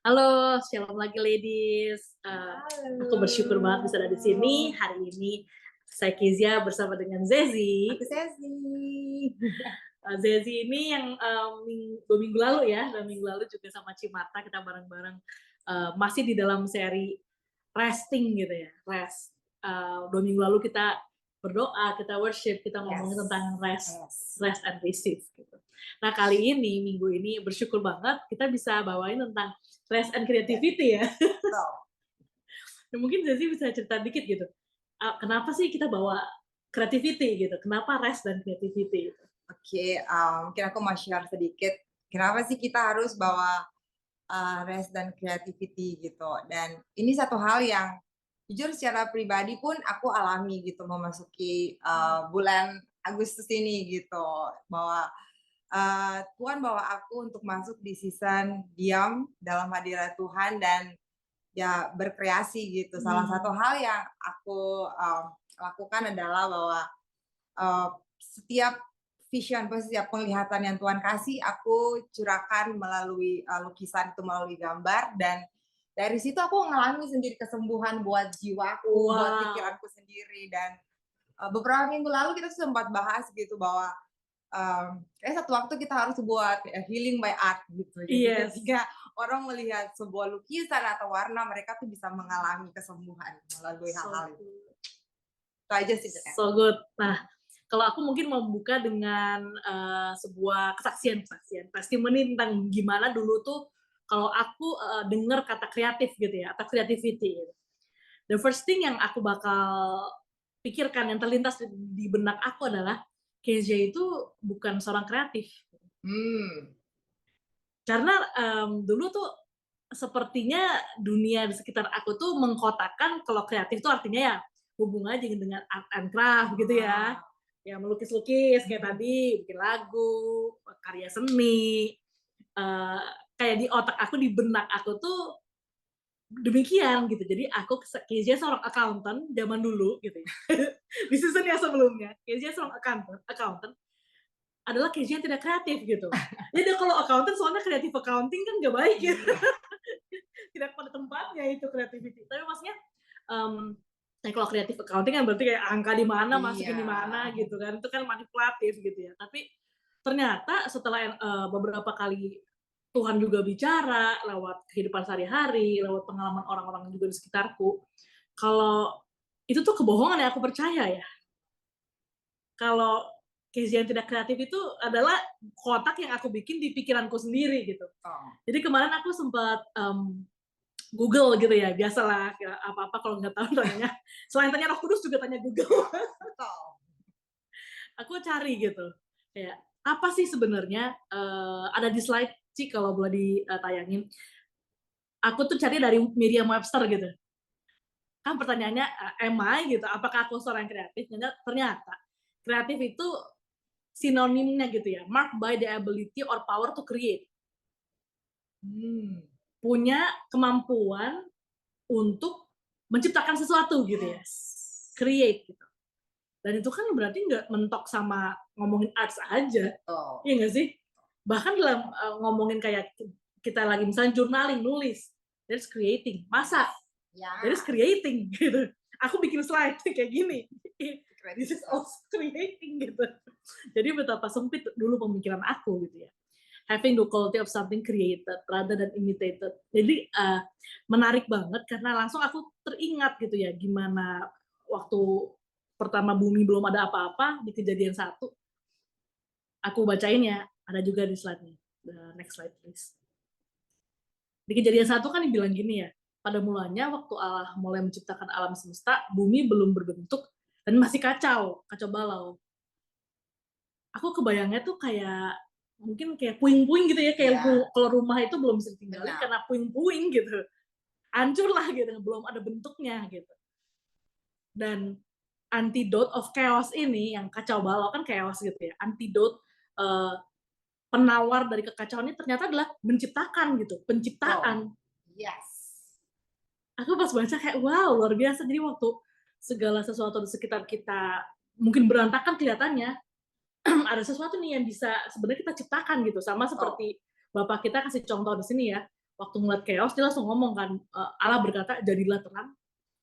Halo, shalom lagi ladies. Aku bersyukur Halo, banget bisa ada di sini. Hari ini saya Kezia bersama dengan Zezi. aku Sesi. Zezi ini yang 2 minggu lalu ya, 2 minggu lalu juga sama Cimata kita bareng-bareng masih di dalam seri resting gitu ya, rest. 2 minggu lalu kita berdoa, kita worship, kita ngomongin Yes, tentang rest, yes, rest and receive gitu. Nah kali ini minggu ini bersyukur banget kita bisa bawain tentang rest and yes. creativity ya. So, Nah, mungkin Zazie bisa cerita dikit gitu. Kenapa sih kita bawa creativity gitu? Kenapa rest dan creativity gitu? oke, mungkin aku mau share sedikit. Kenapa sih kita harus bawa rest dan creativity gitu? Dan ini satu hal yang jujur secara pribadi pun aku alami gitu memasuki bulan Agustus ini gitu, bahwa Tuhan bawa aku untuk masuk di season diam dalam hadirat Tuhan dan ya berkreasi gitu. Salah satu Hmm. hal yang aku lakukan adalah bahwa setiap vision, setiap penglihatan yang Tuhan kasih, aku curahkan melalui lukisan itu, melalui gambar, dan dari situ aku ngalami sendiri kesembuhan buat jiwaku, buat Wow. pikiranku sendiri. Dan beberapa minggu lalu kita sempat bahas gitu bahwa kayak satu waktu kita harus buat healing by art gitu. Jadi Yes. ketika orang melihat sebuah lukisan atau warna, mereka tuh bisa mengalami kesembuhan melalui So hal-hal itu. good. Itu aja sih, Jen. So good. Nah, kalau aku mungkin mau buka dengan sebuah kesaksian testimoni tentang gimana dulu tuh kalau aku dengar kata kreatif gitu ya, atau creativity gitu. The first thing yang aku bakal pikirkan yang terlintas di benak aku adalah Kezia itu bukan seorang kreatif. Hmm, Karena dulu tuh sepertinya dunia di sekitar aku tuh mengkotakkan kalau kreatif itu artinya ya hubungannya dengan art and craft gitu ya. ah, Ya melukis-lukis kayak tadi, bikin lagu, karya seni. Eee, Kayak di otak aku, di benak aku tuh demikian gitu. Jadi aku Kezia seorang accountant zaman dulu gitu ya. Di season yang sebelumnya, Kezia seorang accountant adalah Kezia yang tidak kreatif gitu. Jadi kalau accountant soalnya creative accounting kan nggak baik ya. iya, Tidak pada tempatnya itu creativity. Tapi maksudnya, mmm, kalau creative accounting kan berarti kayak angka di mana, masukin iya, di mana gitu kan, itu kan manipulatif gitu ya. Tapi ternyata setelah beberapa kali Tuhan juga bicara lewat kehidupan sehari-hari, lewat pengalaman orang-orang juga di sekitarku, kalau itu tuh kebohongan yang aku percaya ya. Kalau Kezia yang tidak kreatif itu adalah kotak yang aku bikin di pikiranku sendiri gitu. oh, Jadi kemarin aku sempat, Google gitu ya, biasalah ya apa-apa kalau nggak tahu tanyanya selain tanya Roh Kudus juga tanya Google. iya, betul. Aku cari gitu, kayak apa sih sebenarnya, ada di slide sih kalau boleh ditayangin. Aku tuh cari dari Merriam-Webster gitu. Kan pertanyaannya, am I gitu, apakah aku seorang kreatif? Ternyata kreatif itu sinonimnya gitu ya, marked by the ability or power to create. Hmm, Punya kemampuan untuk menciptakan sesuatu gitu ya, yes, create gitu. Dan itu kan berarti nggak mentok sama ngomongin arts aja, betul. iya nggak sih? Bahkan dalam ngomongin kayak kita lagi misalnya journaling, nulis, that's creating. Masak, that is Ya, creating gitu. Aku bikin slide kayak gini, this kreatif is banget. also creating gitu. Jadi betapa sempit dulu pemikiran aku gitu ya. Having the quality of something created rather than imitated. Jadi menarik banget karena langsung aku teringat gitu ya gimana waktu pertama bumi belum ada apa-apa di Kejadian 1. Aku bacain ya, ada juga di slide-nya. The next slide please. Di Kejadian 1 kan dibilang gini ya, pada mulanya waktu Allah mulai menciptakan alam semesta, bumi belum berbentuk dan masih kacau, kacau balau. Aku kebayangnya tuh kayak mungkin kayak puing-puing gitu ya, kayak Ya, kalau rumah itu belum bisa ditinggalin benar. karena puing-puing gitu. Hancur lah gitu, belum ada bentuknya gitu. Dan antidote of chaos ini yang kacau balau kan chaos gitu ya. Antidote uh, penawar dari kekacauan ini ternyata adalah menciptakan gitu, Betul. penciptaan. Yes. Aku pas baca kayak wow luar biasa. Jadi waktu segala sesuatu di sekitar kita mungkin berantakan kelihatannya, ada sesuatu nih yang bisa sebenarnya kita ciptakan gitu. Sama Betul. seperti bapak kita kasih contoh di sini ya. waktu ngeliat chaos dia langsung ngomong kan, Allah berkata jadilah terang,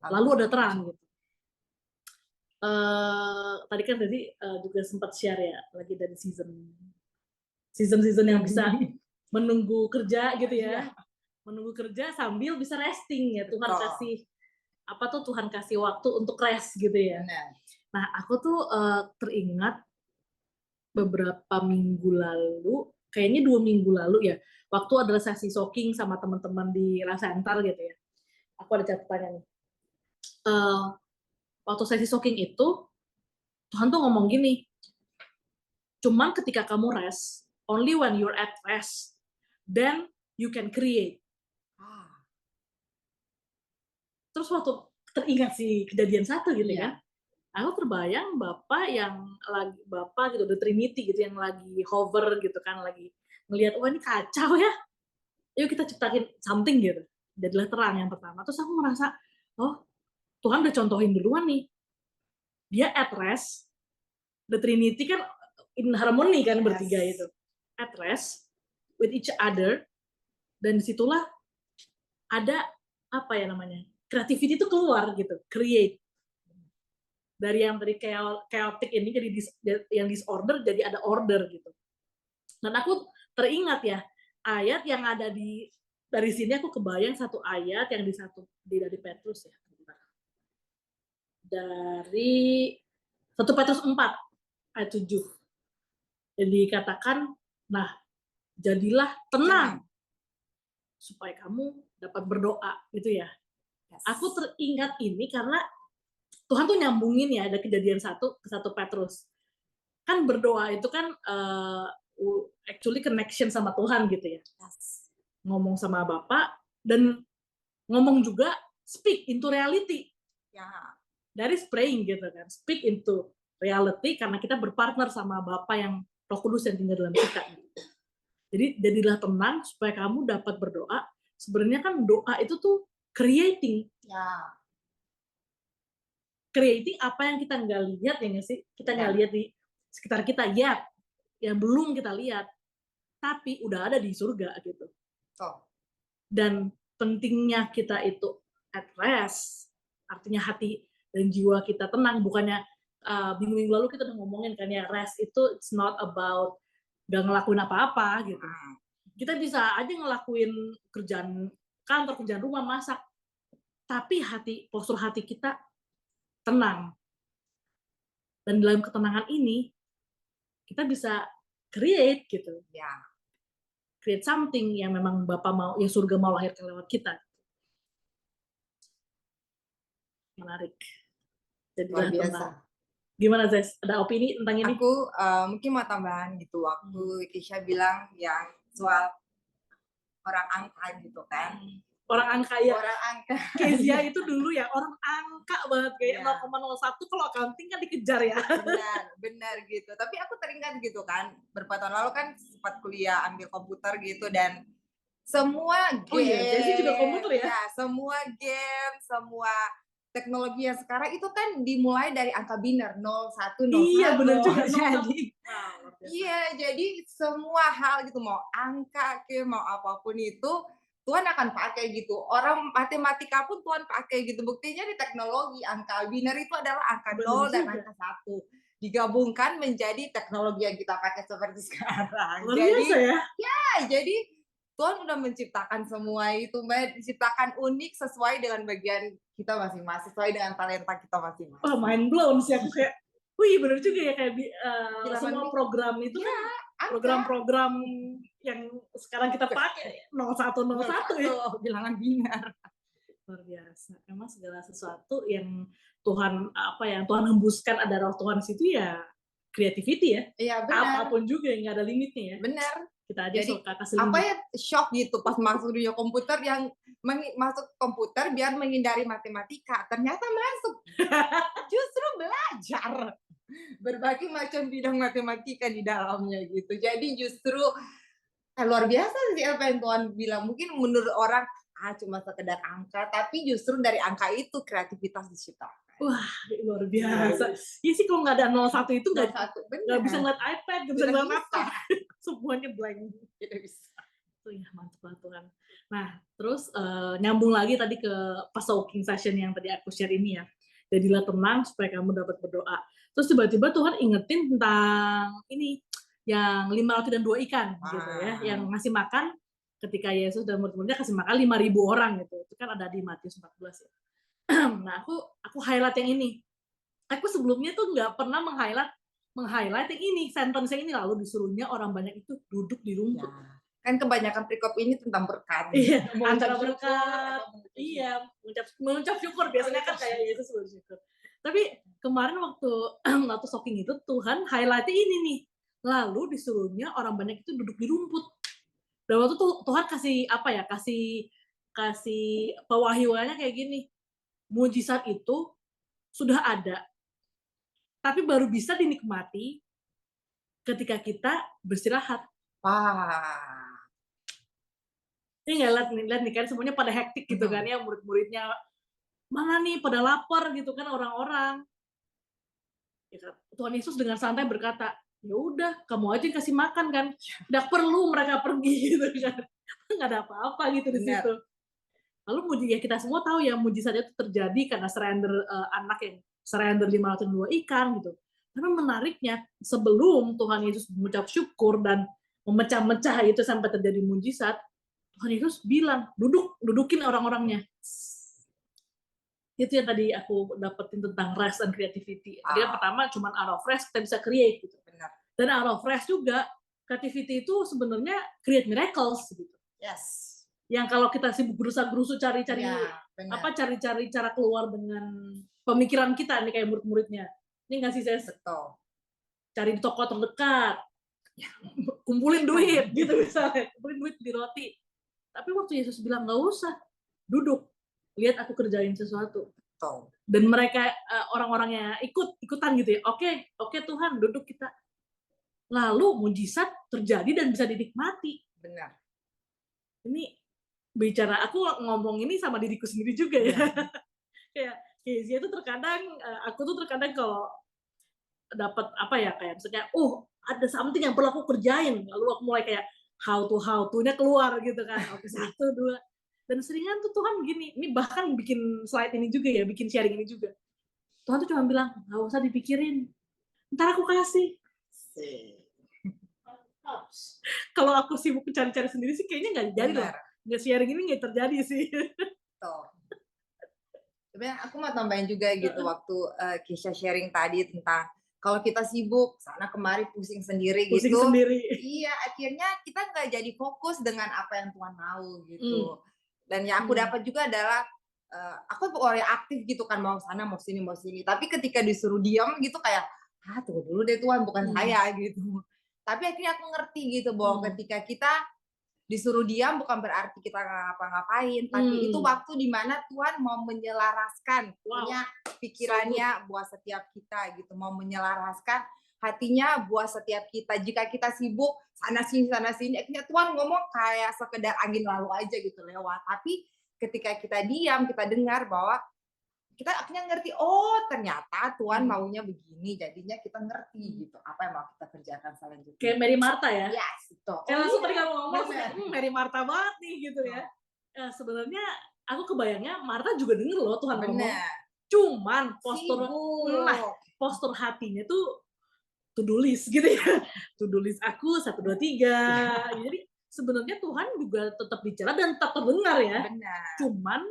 lalu ada terang gitu. Tadi kan juga sempat share ya lagi dari season yang bisa menunggu kerja gitu ya, menunggu kerja sambil bisa resting ya. Tuhan kasih Tuhan kasih waktu untuk rest gitu ya. Nah aku tuh teringat beberapa minggu lalu, kayaknya 2 minggu lalu ya, waktu adalah sesi soaking sama teman-teman di Rasentar gitu ya. Aku ada catatannya nih. Waktu sesi soaking itu Tuhan tuh ngomong gini, cuman ketika kamu rest, only when you're at rest, then you can create. Terus waktu teringat si kejadian 1 gitu ya, aku terbayang Bapak gitu, The Trinity gitu, yang lagi hover gitu kan, lagi ngelihat, wah ini kacau ya, yuk kita ciptakin something gitu, jadilah terang yang pertama. Terus aku merasa, oh Tuhan udah contohin duluan nih, dia at rest, The Trinity kan in harmony kan, bertiga itu at rest with each other, dan disitulah ada creativity itu keluar gitu, create. Dari yang tadi chaotic ini jadi yang disorder jadi ada order gitu. Dan aku teringat ya ayat yang ada dari sini, aku kebayang satu ayat yang dari Petrus ya. Dari 1 Petrus 4 ayat 7. Jadi dikatakan, nah jadilah tenang supaya kamu dapat berdoa gitu ya. Aku teringat ini karena Tuhan tuh nyambungin ya, ada kejadian 1 ke 1 Petrus. Kan berdoa itu kan actually connection sama Tuhan gitu ya. Ngomong sama Bapak dan ngomong juga speak into reality. That is praying gitu kan. Speak into reality karena kita berpartner sama Bapa yang Roh Kudus yang tinggal dalam kita. Jadi jadilah tenang supaya kamu dapat berdoa. Sebenarnya kan doa itu tuh creating. Creating apa yang kita nggak lihat ya nggak sih? Kita nggak lihat di sekitar kita ya, yang belum kita lihat, tapi udah ada di surga gitu. Dan pentingnya kita itu at rest, artinya hati dan jiwa kita tenang. Bukannya minggu lalu kita udah ngomongin kan ya, rest itu it's not about gak ngelakuin apa-apa gitu. Kita bisa aja ngelakuin kerjaan kantor, kerjaan rumah, masak, tapi postur hati kita tenang. Dan dalam ketenangan ini kita bisa create gitu. Create something yang memang Bapak mau, yang surga mau lahirkan lewat kita. Menarik. Luar biasa. Gimana Zes? Ada opini tentang ini? Aku mungkin mau tambahan gitu, waktu Keisha bilang yang soal orang angka gitu kan. Orang angka ya. Orang angka. Kezia itu dulu ya orang angka banget, kayak 0,01 kalau accounting kan dikejar ya. Benar gitu. Tapi aku teringat gitu kan, beberapa tahun lalu kan sempat kuliah ambil komputer gitu, dan semua game, Jessie juga komputer ya? semua game, semua teknologi yang sekarang itu kan dimulai dari angka biner 01, 01. Iya benar juga. Jadi semua hal gitu, mau angka mau apapun itu Tuhan akan pakai gitu. Orang matematika pun Tuhan pakai gitu. Buktinya di teknologi angka biner itu adalah angka 0 dan angka 1 digabungkan menjadi teknologi yang kita pakai seperti sekarang. Jadi Tuhan udah menciptakan semua itu, diciptakan unik sesuai dengan bagian kita masing-masing, sesuai dengan talenta kita masing-masing. Oh, mind blown sih aku, kayak, wih bener juga ya, kayak semua program itu kan program-program yang sekarang kita pakai 0101 ya, bilangan biner. Luar biasa. Emang segala sesuatu yang Tuhan Tuhan hembuskan, ada roh Tuhan situ ya, creativity ya. Iya benar. Apapun juga yang nggak ada limitnya ya. Benar. Kita aja suka kasih shock gitu pas masuk dunia komputer, yang masuk komputer biar menghindari matematika, ternyata masuk justru belajar berbagai macam bidang matematika di dalamnya gitu. Jadi justru luar biasa sih apa yang Tuhan bilang. Mungkin menurut orang cuma sekedar angka, tapi justru dari angka itu kreativitas diciptakan. Wah, luar biasa. Iya sih, kalau nggak ada 01 itu nggak bisa ngeliat iPad, nggak bisa ngeliat laptop. Semuanya blank. Tidak bisa. Itu ya mantap banget Tuhan. Nah, terus nyambung lagi tadi ke pas soaking session yang tadi aku share ini ya. Jadilah tenang supaya kamu dapat berdoa. Terus tiba-tiba Tuhan ingetin tentang ini yang 5 roti dan 2 ikan gitu ya, yang ngasih makan ketika Yesus dan murid-muridnya kasih makan 5.000 orang gitu. Itu kan ada di Matius 14 ya. Nah, aku highlight yang ini. Aku sebelumnya tuh nggak pernah meng-highlight yang ini, sentence yang ini, lalu disuruhnya orang banyak itu duduk di rumput. Ya. Kan kebanyakan perikop ini tentang berkat. Iya, Mengucap antara syukur berkat, atau mengucap iya, mengucap syukur biasanya kan kayak Yesus bersyukur. Tapi kemarin waktu waktu soaking itu Tuhan highlight ini nih, lalu disuruhnya orang banyak itu duduk di rumput. Dan waktu tuh Tuhan kasih apa ya, kasih pewahyuannya kayak gini, mujizat itu sudah ada, tapi baru bisa dinikmati ketika kita beristirahat. Wah. Ini nggak lihat nih kan semuanya pada hektik gitu kan ya, murid-muridnya mana nih pada lapar gitu kan orang-orang. Ya, Tuhan Yesus dengan santai berkata, ya udah kamu aja yang kasih makan kan, nggak perlu mereka pergi gitu kan, nggak ada apa-apa gitu di Benar. situ. Lalu ya kita semua tahu ya mujizatnya itu terjadi karena surrender anak yang surrender 502 ikan gitu. Tapi menariknya sebelum Tuhan Yesus mengucap syukur dan memecah-mecah itu sampai terjadi mujizat, Tuhan Yesus bilang dudukin orang-orangnya. Itu yang tadi aku dapetin tentang rest and creativity. Jadi yang pertama cuma out of rest kita bisa create gitu. Benar. Dan out of rest juga creativity itu sebenarnya create miracles gitu. Yes. Yang kalau kita sibuk gerusa-gerusu cari-cari cari-cari cara keluar dengan pemikiran kita nih kayak murid-muridnya. Ini nggak sih Ses? Betul. Cari di toko terdekat, kumpulin duit gitu misalnya, kumpulin duit di roti. Tapi waktu Yesus bilang nggak usah, duduk, lihat aku kerjain sesuatu. Betul. Dan mereka orang-orangnya ikutan gitu ya. Oke Tuhan, duduk kita. Lalu mujizat terjadi dan bisa dinikmati. Benar. Ini bicara aku ngomong ini sama diriku sendiri juga ya. Kayak Kezia tuh terkadang aku tuh terkadang kalau dapat apa ya kayak misalnya ada something yang perlu aku kerjain, lalu aku mulai kayak how to-nya keluar gitu kan. Oke, 1, 2. Dan seringan tuh Tuhan gini, ini bahkan bikin slide ini juga ya, bikin sharing ini juga. Tuhan tuh cuma bilang, nggak usah dipikirin, ntar aku kasih. Kalau aku sibuk cari-cari sendiri sih kayaknya nggak jadi loh. Nggak sharing ini nggak terjadi sih. Betul. Sebenarnya aku mau tambahin juga gitu waktu Kisha sharing tadi tentang kalau kita sibuk sana kemari pusing sendiri gitu. Iya, akhirnya kita nggak jadi fokus dengan apa yang Tuhan mau gitu. Dan yang aku dapat juga adalah aku orang aktif gitu kan, mau sana mau sini. Tapi ketika disuruh diam gitu kayak tunggu dulu deh Tuhan, bukan saya gitu. Tapi akhirnya aku ngerti gitu bahwa ketika kita disuruh diam bukan berarti kita nggak ngapa-ngapain, tapi itu waktu dimana Tuhan mau menyelaraskan punya pikirannya buat setiap kita gitu, mau menyelaraskan hatinya buat setiap kita. Jika kita sibuk sana sini, akhirnya Tuhan ngomong kayak sekedar angin lalu aja gitu lewat. Tapi ketika kita diam, kita dengar bahwa kita akhirnya ngerti, ternyata Tuhan maunya begini, jadinya kita ngerti gitu apa yang mau kita kerjakan selanjutnya. Kayak Mary Martha ya? Yes, betul. Kayak langsung tadi kamu ngomong, Mary Martha banget nih gitu ya. Sebenarnya aku kebayangnya Martha juga denger loh Tuhan ngomong. Cuman postur hatinya tuh to-do list gitu ya. To-do list aku 1, 2, 3. Jadi sebenarnya Tuhan juga tetap bicara dan tetap terdengar ya. Benar. Cuman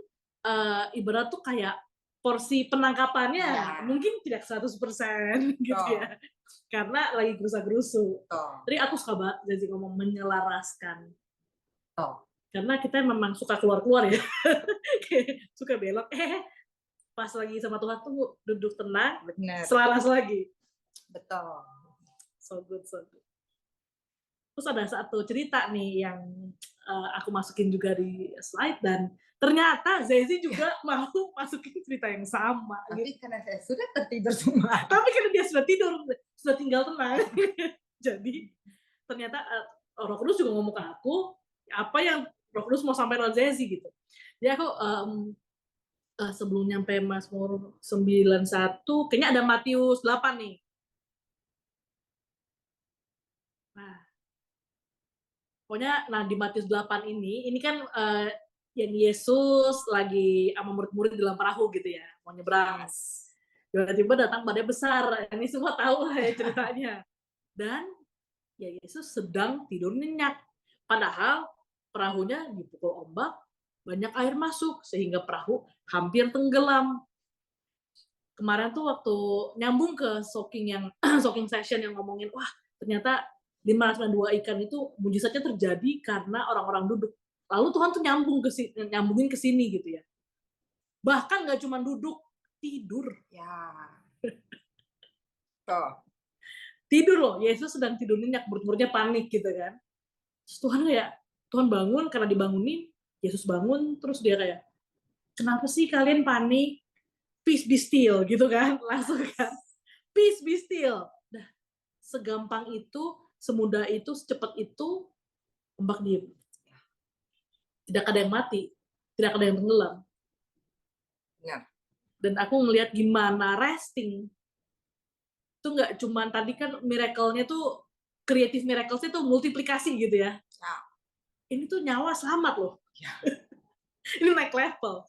ibarat tuh kayak porsi penangkapannya mungkin tidak 100% gitu ya. Karena lagi gerusa-gerusu. Jadi aku suka banget jadi ngomong menyelaraskan. Karena kita memang suka keluar-keluar ya. Suka belok. Pas lagi sama Tuhan tuh duduk tenang, selaras lagi. Betul. So good. Terus ada satu cerita nih yang aku masukin juga di slide dan ternyata Zazy juga mau masukin cerita yang sama. Tapi karena saya sudah tertidur semua. Tapi karena dia sudah tidur, sudah tinggal tenang. Jadi ternyata Roh Kudus juga ngomong ke aku apa yang Roh Kudus mau sampaikan ke Zazy gitu. Jadi aku sebelum nyampe Mazmur 91, kayaknya ada Matius 8 nih. Nah, Pokoknya nah di Matius 8 ini kan yang Yesus lagi sama murid-murid di dalam perahu gitu ya, mau nyebrang. Yes. Tiba-tiba datang badai besar. Ini semua tahu lah ya ceritanya. Dan ya Yesus sedang tidur nyenyak. Padahal perahunya dipukul ombak, banyak air masuk sehingga perahu hampir tenggelam. Kemarin tuh waktu nyambung ke soaking yang soaking session yang ngomongin wah ternyata 502 ikan itu mujizatnya terjadi karena orang-orang duduk. Lalu Tuhan tuh nyambungin ke sini gitu ya. Bahkan nggak cuma duduk, tidur. Ya. Tuh. Tidur loh, Yesus sedang tidur nyenyak, murid-muridnya panik gitu kan. Terus Tuhan bangun karena dibangunin, Yesus bangun terus dia kayak, kenapa sih kalian panik? Peace be still gitu kan, langsung kan. Peace be still. Dah, segampang itu, semudah itu, secepat itu, ombak diem. Tidak ada yang mati, tidak ada yang tenggelam. Ya. Dan aku ngelihat gimana resting. Itu nggak cuman tadi kan miracle-nya tuh, creative miracles-nya tuh multiplikasi gitu ya. Ya. Ini tuh nyawa selamat loh. Ya. Ini naik level.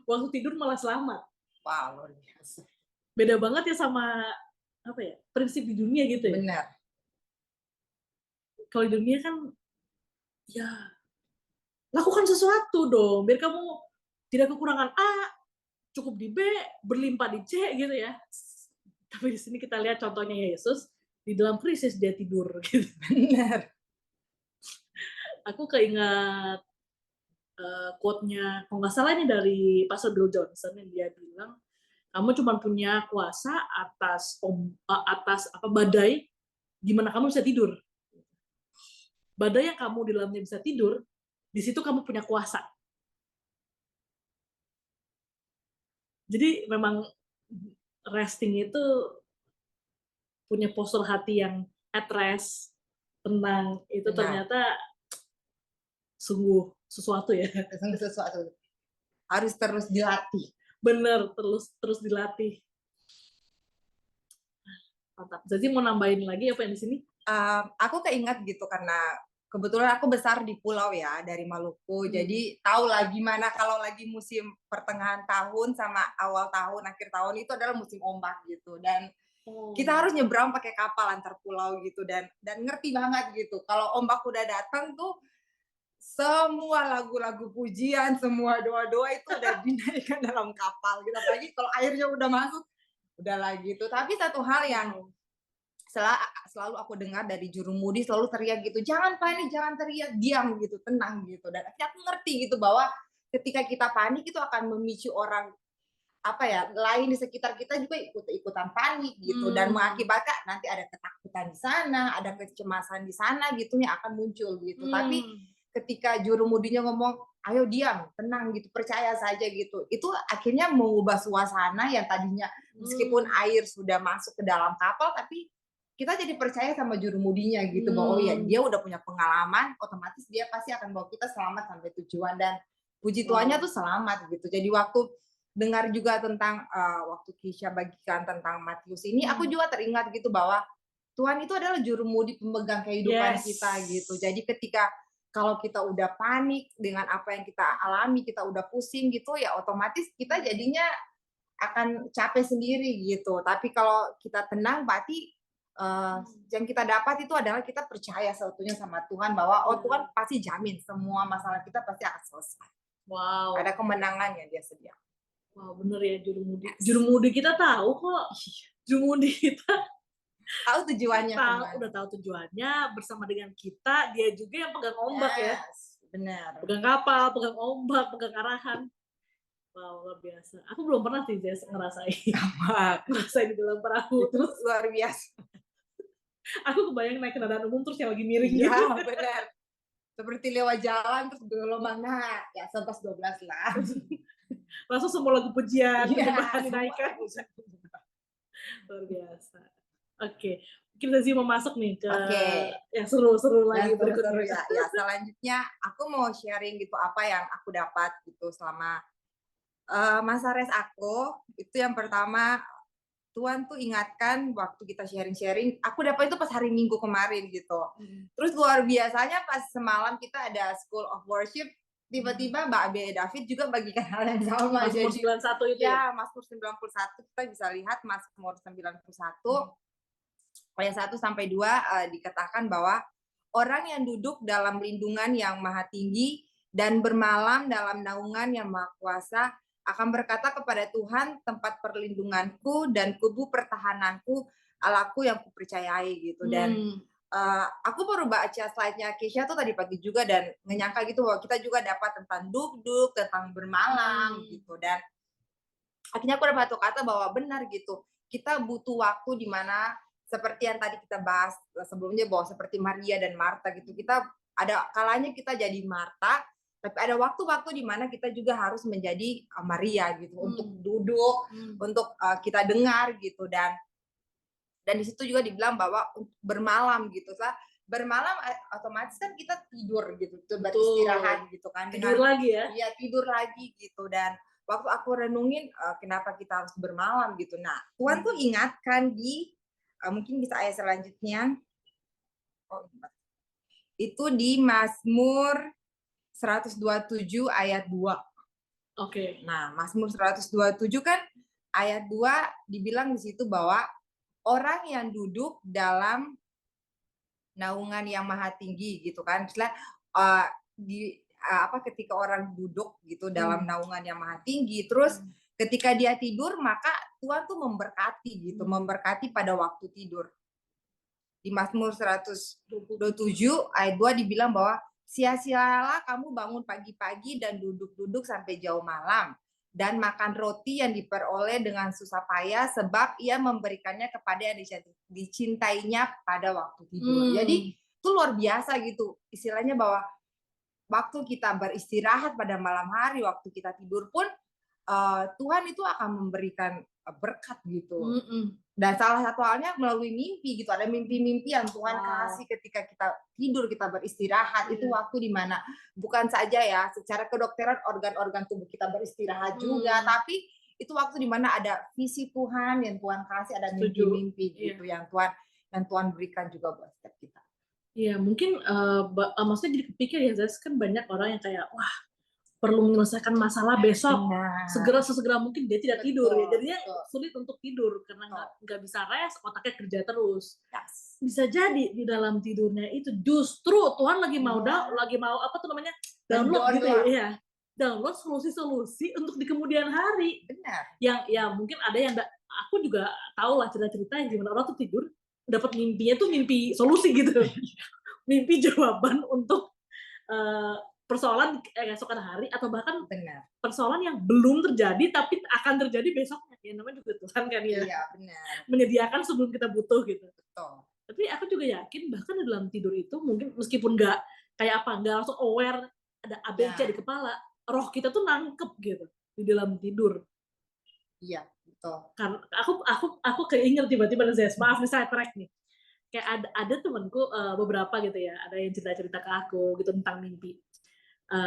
Waktu tidur malah selamat. Wah, luar biasa. Beda banget ya sama apa ya prinsip di dunia gitu ya. Benar. Kalau di dunia kan ya lakukan sesuatu dong biar kamu tidak kekurangan A, cukup di B, berlimpah di C gitu ya. Tapi di sini kita lihat contohnya Yesus di dalam krisis dia tidur gitu. Benar. Aku keingat quote-nya, kalau nggak salah ini dari Pastor Bill Johnson yang dia bilang, kamu cuma punya kuasa atas apa badai, gimana kamu bisa tidur. Badai yang kamu di dalamnya bisa tidur, di situ kamu punya kuasa. Jadi memang resting itu punya postur hati yang at rest, tenang, itu Benar. ternyata sungguh sesuatu ya. Sungguh sesuatu. Harus terus dilatih. Bener, terus dilatih. Mantap. Jadi mau nambahin lagi apa yang di sini? Aku keinget gitu karena kebetulan aku besar di pulau ya, dari Maluku. Jadi tahu lah gimana kalau lagi musim pertengahan tahun sama awal tahun, akhir tahun itu adalah musim ombak gitu. Dan kita harus nyebrang pakai kapal antar pulau gitu dan ngerti banget gitu. Kalau ombak udah datang tuh semua lagu-lagu pujian, semua doa-doa itu udah dinaikkan dalam kapal gitu. Apalagi kalau airnya udah masuk, udah lagi gitu. Tapi satu hal yang selalu aku dengar dari jurumudi selalu teriak gitu, jangan panik, jangan teriak, diam gitu, tenang gitu. Dan akhirnya aku ngerti gitu bahwa ketika kita panik itu akan memicu orang apa ya lain di sekitar kita juga ikutan panik gitu dan mengakibatkan nanti ada ketakutan di sana, ada kecemasan di sana gitu yang akan muncul gitu. Tapi ketika jurumudinya ngomong, ayo diam, tenang gitu, percaya saja gitu, itu akhirnya mengubah suasana yang tadinya meskipun air sudah masuk ke dalam kapal, tapi kita jadi percaya sama jurumudinya gitu bahwa oh ya dia udah punya pengalaman, otomatis dia pasti akan bawa kita selamat sampai tujuan dan puji Tuhannya tuh selamat gitu. Jadi waktu dengar juga tentang waktu Kisha bagikan tentang Matius ini, aku juga teringat gitu bahwa Tuhan itu adalah jurumudi pemegang kehidupan kita gitu. Jadi ketika kalau kita udah panik dengan apa yang kita alami, kita udah pusing gitu ya otomatis kita jadinya akan capek sendiri gitu. Tapi kalau kita tenang berarti yang kita dapat itu adalah kita percaya seutuhnya sama Tuhan bahwa oh Tuhan pasti jamin semua masalah kita pasti akan selesai. Wow. Ada kemenangan yang dia sediakan. Wow, bener ya jurumudi. Jurumudi kita tahu kok. Jurumudi kita tahu tujuannya. Udah tahu tujuannya bersama dengan kita. Dia juga yang pegang ombak ya. Benar. Pegang kapal, pegang ombak, pegang arahan. Wow, luar biasa. Aku belum pernah sih Jess ngerasain di dalam perahu. Itu luar biasa. Aku kebayang naik kendaraan umum terus yang lagi miring gitu. Ya, benar. Seperti lewat jalan terus gelombang nah, ya 11-12 lah. Langsung semua lagu pujian, dinaikkan. Luar biasa. Oke, kita sih mau masuk nih ke yang seru-seru lagi berikutnya. Ya, selanjutnya aku mau sharing gitu apa yang aku dapat gitu selama masa res aku. Itu yang pertama Tuhan tuh ingatkan waktu kita sharing-sharing, aku dapat itu pas hari Minggu kemarin gitu. Terus luar biasanya pas semalam kita ada School of Worship, tiba-tiba Mbak Abe David juga bagikan hal yang sama. Mazmur Jadi 91 itu ya? ya, Mazmur 91 kita bisa lihat Mazmur 91 ayat 1 sampai 2 dikatakan bahwa orang yang duduk dalam lindungan yang maha tinggi dan bermalam dalam naungan yang maha kuasa akan berkata kepada Tuhan, tempat perlindunganku dan kubu pertahananku, Allahku yang kupercayai gitu. Dan aku baru baca slide-nya Keisha tuh tadi pagi juga dan menyangka gitu bahwa kita juga dapat tentang duduk, tentang bermalam gitu. Dan akhirnya aku dapat satu kata bahwa benar gitu. Kita butuh waktu di mana seperti yang tadi kita bahas sebelumnya bahwa seperti Maria dan Marta gitu. Kita ada kalanya kita jadi Marta, tapi ada waktu-waktu di mana kita juga harus menjadi Maria gitu untuk duduk, untuk kita dengar gitu dan di situ juga dibilang bahwa bermalam gitu lah. Bermalam otomatis kan kita tidur gitu, beristirahat gitu kan. Tidur lagi ya? Iya, tidur lagi gitu. Dan waktu aku renungin kenapa kita harus bermalam gitu. Nah, Tuhan tuh ingatkan di mungkin bisa ayat selanjutnya. Itu di Mazmur 127 ayat 2. Oke. Nah, Mazmur 127 kan ayat 2 dibilang di situ bahwa orang yang duduk dalam naungan yang maha tinggi gitu kan. Misalnya ketika orang duduk gitu dalam naungan yang maha tinggi, terus ketika dia tidur maka Tuhan tuh memberkati gitu, memberkati pada waktu tidur. Di Mazmur 127 ayat 2 dibilang bahwa sia-sialah kamu bangun pagi-pagi dan duduk-duduk sampai jauh malam dan makan roti yang diperoleh dengan susah payah sebab ia memberikannya kepada yang dicintainya pada waktu tidur. Jadi itu luar biasa gitu. Istilahnya bahwa waktu kita beristirahat pada malam hari, waktu kita tidur pun Tuhan itu akan memberikan berkat gitu. Dan salah satu halnya melalui mimpi gitu. Ada mimpi-mimpi yang Tuhan kasih ketika kita tidur, kita beristirahat. Itu waktu dimana bukan saja ya secara kedokteran organ-organ tubuh kita beristirahat juga, tapi itu waktu dimana ada visi Tuhan yang Tuhan kasih, ada mimpi-mimpi gitu yang Tuhan berikan juga buat setiap kita. Iya, mungkin maksudnya jadi kepikir ya, Zaz, kan banyak orang yang kayak, wah, perlu menyelesaikan masalah besok, sesegera mungkin dia tidak tidur ya, jadinya sulit untuk tidur karena nggak bisa rest, otaknya kerja terus. Bisa jadi di dalam tidurnya itu justru Tuhan lagi mau apa tuh namanya, download gitu ya, download solusi-solusi untuk di kemudian hari. Benar. Yang ya mungkin ada yang aku juga tahu lah cerita-cerita yang gimana orang tuh tidur dapat mimpinya tuh mimpi solusi gitu, mimpi jawaban untuk persoalan keesokan hari atau bahkan persoalan yang belum terjadi tapi akan terjadi besoknya. Ya namanya juga Tuhan kan ya. Iya, benar. Menyediakan sebelum kita butuh gitu. Betul. Tapi aku juga yakin bahkan di dalam tidur itu mungkin meskipun nggak kayak apa, nggak langsung aware ada ABC di kepala, roh kita tuh nangkep gitu di dalam tidur. Iya, betul. Karena aku keinget tiba-tiba maaf nih saya track nih. Kayak ada temanku beberapa gitu ya, ada yang cerita-cerita ke aku gitu tentang mimpi.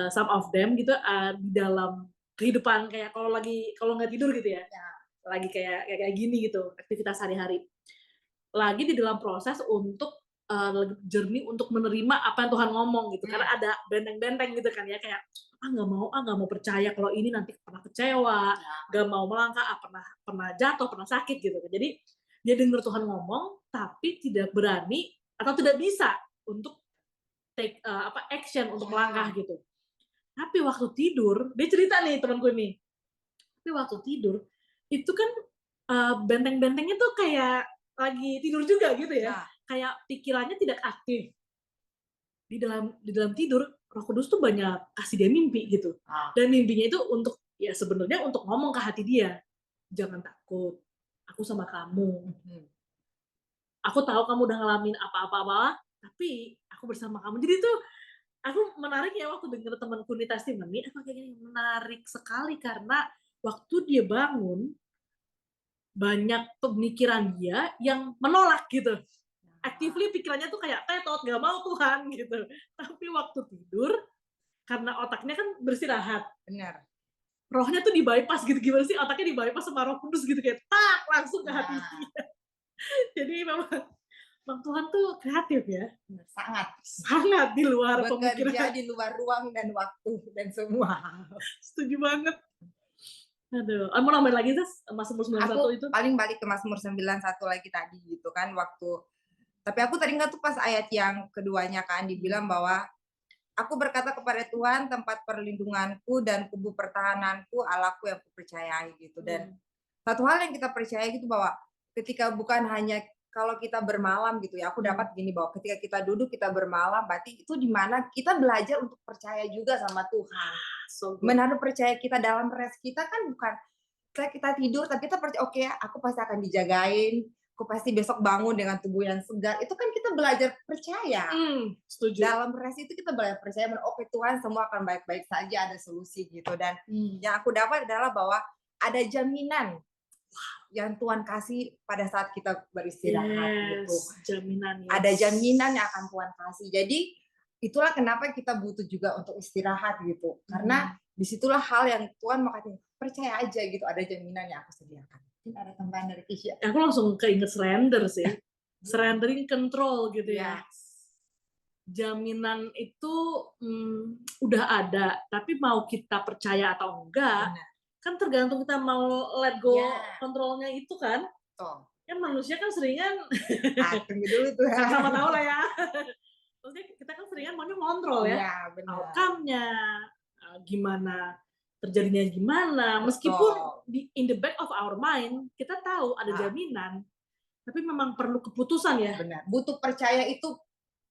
Some of them gitu di dalam kehidupan kayak kalau nggak tidur gitu ya, lagi kayak gini gitu aktivitas sehari-hari, lagi di dalam proses untuk journey untuk menerima apa yang Tuhan ngomong gitu, karena ada benteng-benteng gitu kan ya, kayak nggak mau percaya kalau ini nanti pernah kecewa, nggak mau melangkah, pernah jatuh, pernah sakit gitu. Jadi dia dengar Tuhan ngomong tapi tidak berani atau tidak bisa untuk take action untuk melangkah gitu. Tapi waktu tidur, dia cerita nih temanku ini. Tapi waktu tidur itu kan benteng-bentengnya tuh kayak lagi tidur juga gitu ya. Kayak pikirannya tidak aktif. Di dalam tidur, Roh Kudus tuh banyak kasih dia mimpi gitu. Dan mimpinya itu untuk ya sebenarnya untuk ngomong ke hati dia. Jangan takut. Aku sama kamu. Aku tahu kamu udah ngalamin apa-apa, tapi aku bersama kamu. Jadi tuh aku menarik ya waktu denger temanku nih testimoni, aku kayak gini, menarik sekali karena waktu dia bangun, banyak pemikiran dia yang menolak gitu. Actively pikirannya tuh kayak tetot, gak mau Tuhan gitu. Tapi waktu tidur, karena otaknya kan beristirahat. Benar. rohnya tuh di-bypass gitu, gimana sih, otaknya di-bypass sama Roh Kudus gitu, kayak tak, langsung ke hati Nah, dia. Jadi memang Tuhan tuh kreatif ya, sangat sangat di luar bekerja pemikiran. di luar ruang dan waktu dan semua. Setuju banget. Aduh, mau nambahin lagi Tes, Mazmur 91 Aku itu? paling balik ke Mazmur 91 lagi tadi gitu kan waktu, tapi aku tadi nggak tuh pas ayat yang keduanya kan dibilang bahwa aku berkata kepada Tuhan tempat perlindunganku dan kubu pertahananku, Allahku yang kupercayai gitu. Dan satu hal yang kita percaya gitu bahwa ketika bukan hanya kalau kita bermalam gitu ya, aku dapat gini bahwa ketika kita duduk kita bermalam, berarti itu di mana kita belajar untuk percaya juga sama Tuhan. So good. Menaruh percaya kita dalam rest kita kan bukan kita tidur tapi kita percaya oke, aku pasti akan dijagain, aku pasti besok bangun dengan tubuh yang segar. Itu kan kita belajar percaya. Setuju. Dalam rest itu kita belajar percaya, oke Tuhan semua akan baik-baik saja, ada solusi gitu. Dan yang aku dapat adalah bahwa ada jaminan yang Tuhan kasih pada saat kita beristirahat gitu. Jaminan. Yes. Ada jaminan yang akan Tuhan kasih. Jadi itulah kenapa kita butuh juga untuk istirahat gitu. Karena disitulah hal yang Tuhan mau kasih, percaya aja gitu, ada jaminan yang aku sediakan. Mungkin ada tambahan dari Kisha. Aku langsung keinget surrender sih. Surrendering control gitu ya. Jaminan itu udah ada, tapi mau kita percaya atau enggak, kan tergantung kita mau let go kontrolnya itu kan. Kan manusia kan seringan tunggu dulu tuh. sama tahu lah ya. Maksudnya kita kan seringan maunya ngontrol ya. Outcome-nya gimana, terjadinya gimana, meskipun in the back of our mind kita tahu ada jaminan, tapi memang perlu keputusan ya. Benar. Butuh percaya itu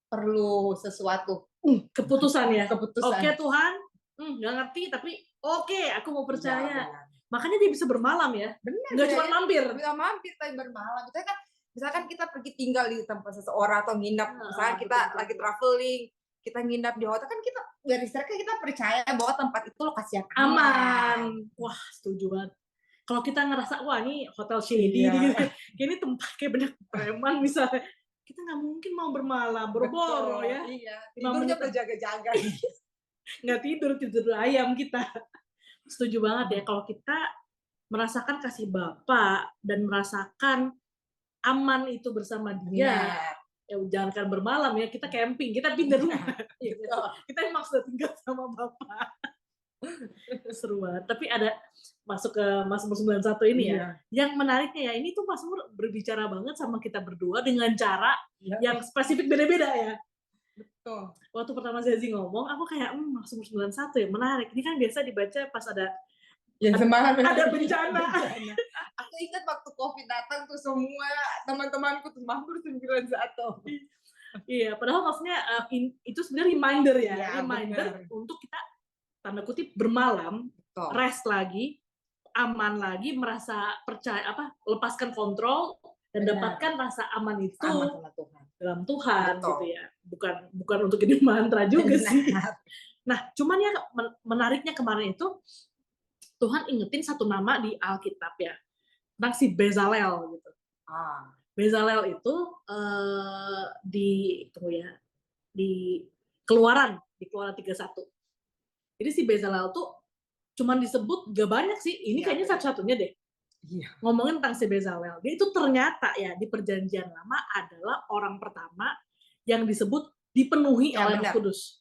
perlu sesuatu keputusan ya. Keputusan. Oke Tuhan, nggak ngerti tapi oke, aku mau percaya. Makanya dia bisa bermalam ya. Benar. Nggak cuma mampir. Bisa mampir tapi bermalam. Itu kan misalkan kita pergi tinggal di tempat seseorang atau nginap, misalkan kita lagi traveling, kita nginap di hotel kan kita dari istirahat kita percaya bahwa tempat itu lokasi yang aman. Wah, setuju banget. Kalau kita ngerasa wah ini hotel shady gitu, ini tempat kayak banyak preman misalnya, kita nggak mungkin mau bermalam, boro-boro ya. Iya. Tidurnya berjaga-jaga. Nggak tidur ayam kita. Setuju banget ya, kalau kita merasakan kasih Bapa dan merasakan aman itu bersama dia, ya jangankan bermalam ya, kita camping, kita pindah rumah. Kita emang sudah tinggal sama Bapa. Seru banget. Tapi ada masuk ke Mazmur 91 ini ya. Yang menariknya ya, ini tuh Mazmur berbicara banget sama kita berdua dengan cara yang spesifik beda-beda ya. Betul. Waktu pertama Zazi ngomong, aku kayak Mazmur 91 ya, menarik. Ini kan biasa dibaca pas ada ada bencana. Aku ingat waktu COVID datang tuh semua teman-temanku tuh Mazmur 91. Iya, padahal maksudnya itu sebenarnya reminder ya, bener. untuk kita tanda kutip bermalam, rest lagi, aman lagi, merasa percaya lepaskan kontrol dan dapatkan rasa aman itu sama Tuhan. Dalam Tuhan. Betul. Gitu ya. Bukan untuk jadi mantra juga sih. Nah, cuman ya menariknya kemarin itu Tuhan ingetin satu nama di Alkitab ya, tentang si Bezalel gitu. Bezalel itu di Keluaran 31. Jadi si Bezalel tuh cuman disebut gak banyak sih, ini kayaknya satu-satunya deh. Ngomongin tentang si Bezalel, dia itu ternyata ya di Perjanjian Lama adalah orang pertama yang disebut dipenuhi oleh Roh Kudus.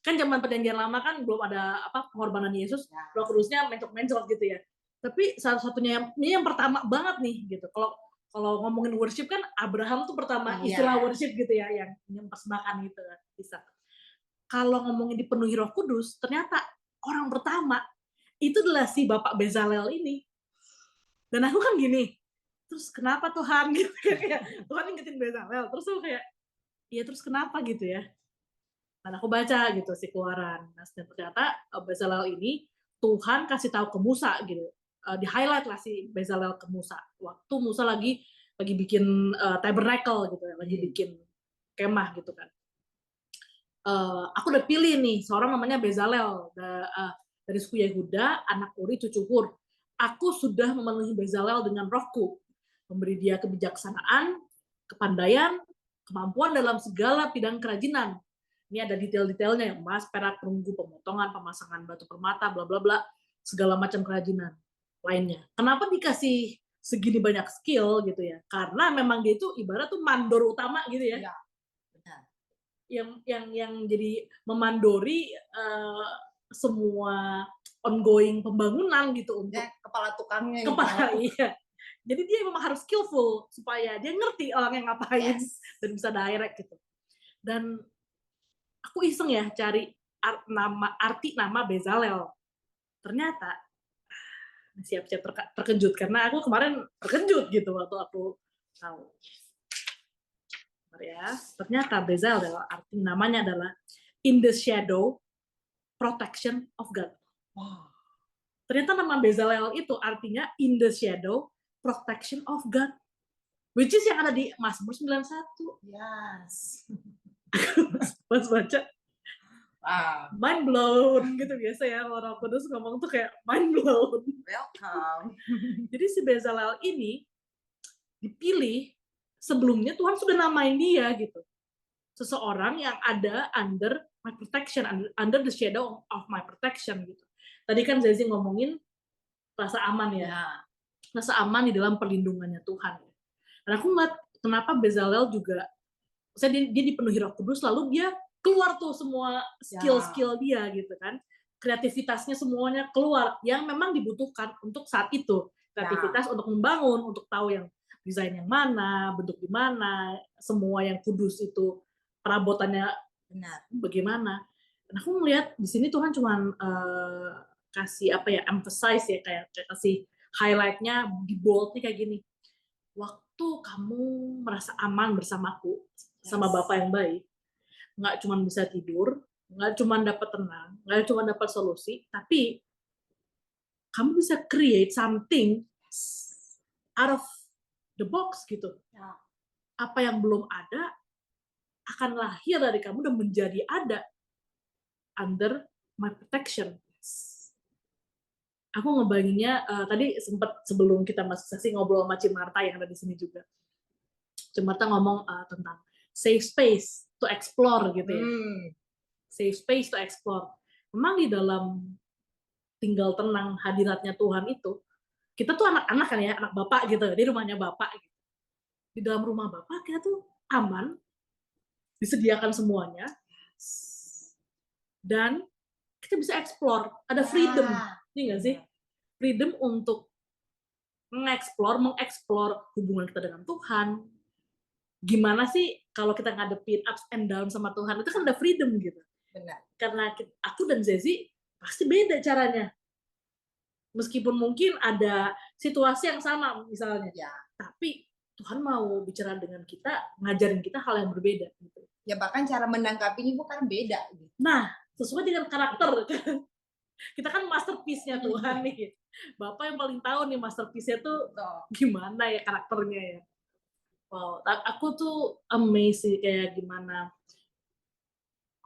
Kan zaman Perjanjian Lama kan belum ada pengorbanan Yesus, Roh Kudusnya mencok-mencok gitu ya. Tapi satu-satunya ini yang pertama banget nih gitu. Kalau ngomongin worship kan Abraham tuh pertama istilah worship gitu ya, yang mempersembahkan gitu kan, bisa. Kalau ngomongin dipenuhi Roh Kudus, ternyata orang pertama itu adalah si Bapak Bezalel ini. Dan aku kan gini, terus kenapa Tuhan gitu kayak Tuhan ingetin Bezalel, terus aku kayak iya terus kenapa gitu ya. Dan aku baca gitu si Keluaran. Nah, ternyata Bezalel ini Tuhan kasih tahu ke Musa gitu. Di highlight lah si Bezalel ke Musa. Waktu Musa lagi bikin tabernacle gitu ya, lagi bikin kemah gitu kan. Aku udah pilih nih seorang namanya Bezalel dari suku Yehuda, anak Uri, cucu Hur. Aku sudah memenuhi Bezalel dengan rohku, memberi dia kebijaksanaan, kepandaian, kemampuan dalam segala bidang kerajinan. Ini ada detail-detailnya, emas, perak, perunggu, pemotongan, pemasangan batu permata, bla bla bla. segala macam kerajinan lainnya. Kenapa dikasih segini banyak skill gitu ya? Karena memang dia itu ibarat tuh mandor utama gitu ya. Iya, benar. Yang jadi memandori semua ongoing pembangunan gitu untuk Dia kepala tukangnya kepala gitu. iya. Jadi dia memang harus skillful supaya dia ngerti orangnya ngapain Yes. dan bisa direct gitu. Dan aku iseng ya cari arti nama Bezalel. Ternyata siap-siap terkejut karena aku kemarin terkejut gitu waktu aku tahu. Ya, ternyata Bezalel arti namanya adalah in the shadow protection of God. Wow. Ternyata nama Bezalel itu artinya in the shadow protection of God. Which is yang ada di Mazmur 91. Yes. Pas baca, Wow. mind blown gitu biasa ya orang Kudus ngomong tuh kayak mind blown. Welcome. Jadi si Bezalel ini dipilih sebelumnya Tuhan sudah namain dia gitu. Seseorang yang ada under my protection, under the shadow of my protection gitu. Tadi kan Zazi ngomongin rasa aman ya. Rasa aman di dalam perlindungannya Tuhan. Dan aku ngeliat kenapa Bezalel juga, dia dipenuhi Roh Kudus, lalu dia keluar tuh semua skill-skill dia gitu kan. Kreativitasnya semuanya keluar, yang memang dibutuhkan untuk saat itu. Kreativitas untuk membangun, untuk tahu yang desain yang mana, bentuk di mana, semua yang kudus itu perabotannya bagaimana. Dan aku melihat di sini Tuhan cuman kasih apa ya, emphasize ya, kayak kasih highlight-nya di bold nih kayak gini. Waktu kamu merasa aman bersamaku, sama Bapa yang baik, nggak cuma bisa tidur, nggak cuma dapat tenang, nggak cuma dapat solusi, tapi kamu bisa create something out of the box gitu. Apa yang belum ada akan lahir dari kamu dan menjadi ada under my protection. Aku ngebayanginnya tadi sempat sebelum kita masuk sesi ngobrol sama Cimarta yang ada di sini juga. Cimarta ngomong tentang safe space to explore gitu ya. Safe space to explore. Memang di dalam tinggal tenang hadiratnya Tuhan itu, kita tuh anak-anak kan ya, anak bapak gitu, di rumahnya bapak gitu. Di dalam rumah bapak kita tuh aman, disediakan semuanya, dan kita bisa explore, ada freedom, ini nggak sih? Freedom untuk mengeksplor hubungan kita dengan Tuhan. Gimana sih kalau kita ngadepin ups and down sama Tuhan, itu kan ada freedom gitu. Benar. Karena aku dan Zazi pasti beda caranya. Meskipun mungkin ada situasi yang sama misalnya, tapi Tuhan mau bicara dengan kita, ngajarin kita hal yang berbeda. Gitu. Ya bahkan cara menanggapinya bukan beda. Gitu. Nah, sesuai dengan karakter. Kita kan masterpiece-nya Tuhan nih. Bapak yang paling tahu nih masterpiece-nya tuh gimana ya karakternya ya. Wow, aku tuh amazed sih kayak gimana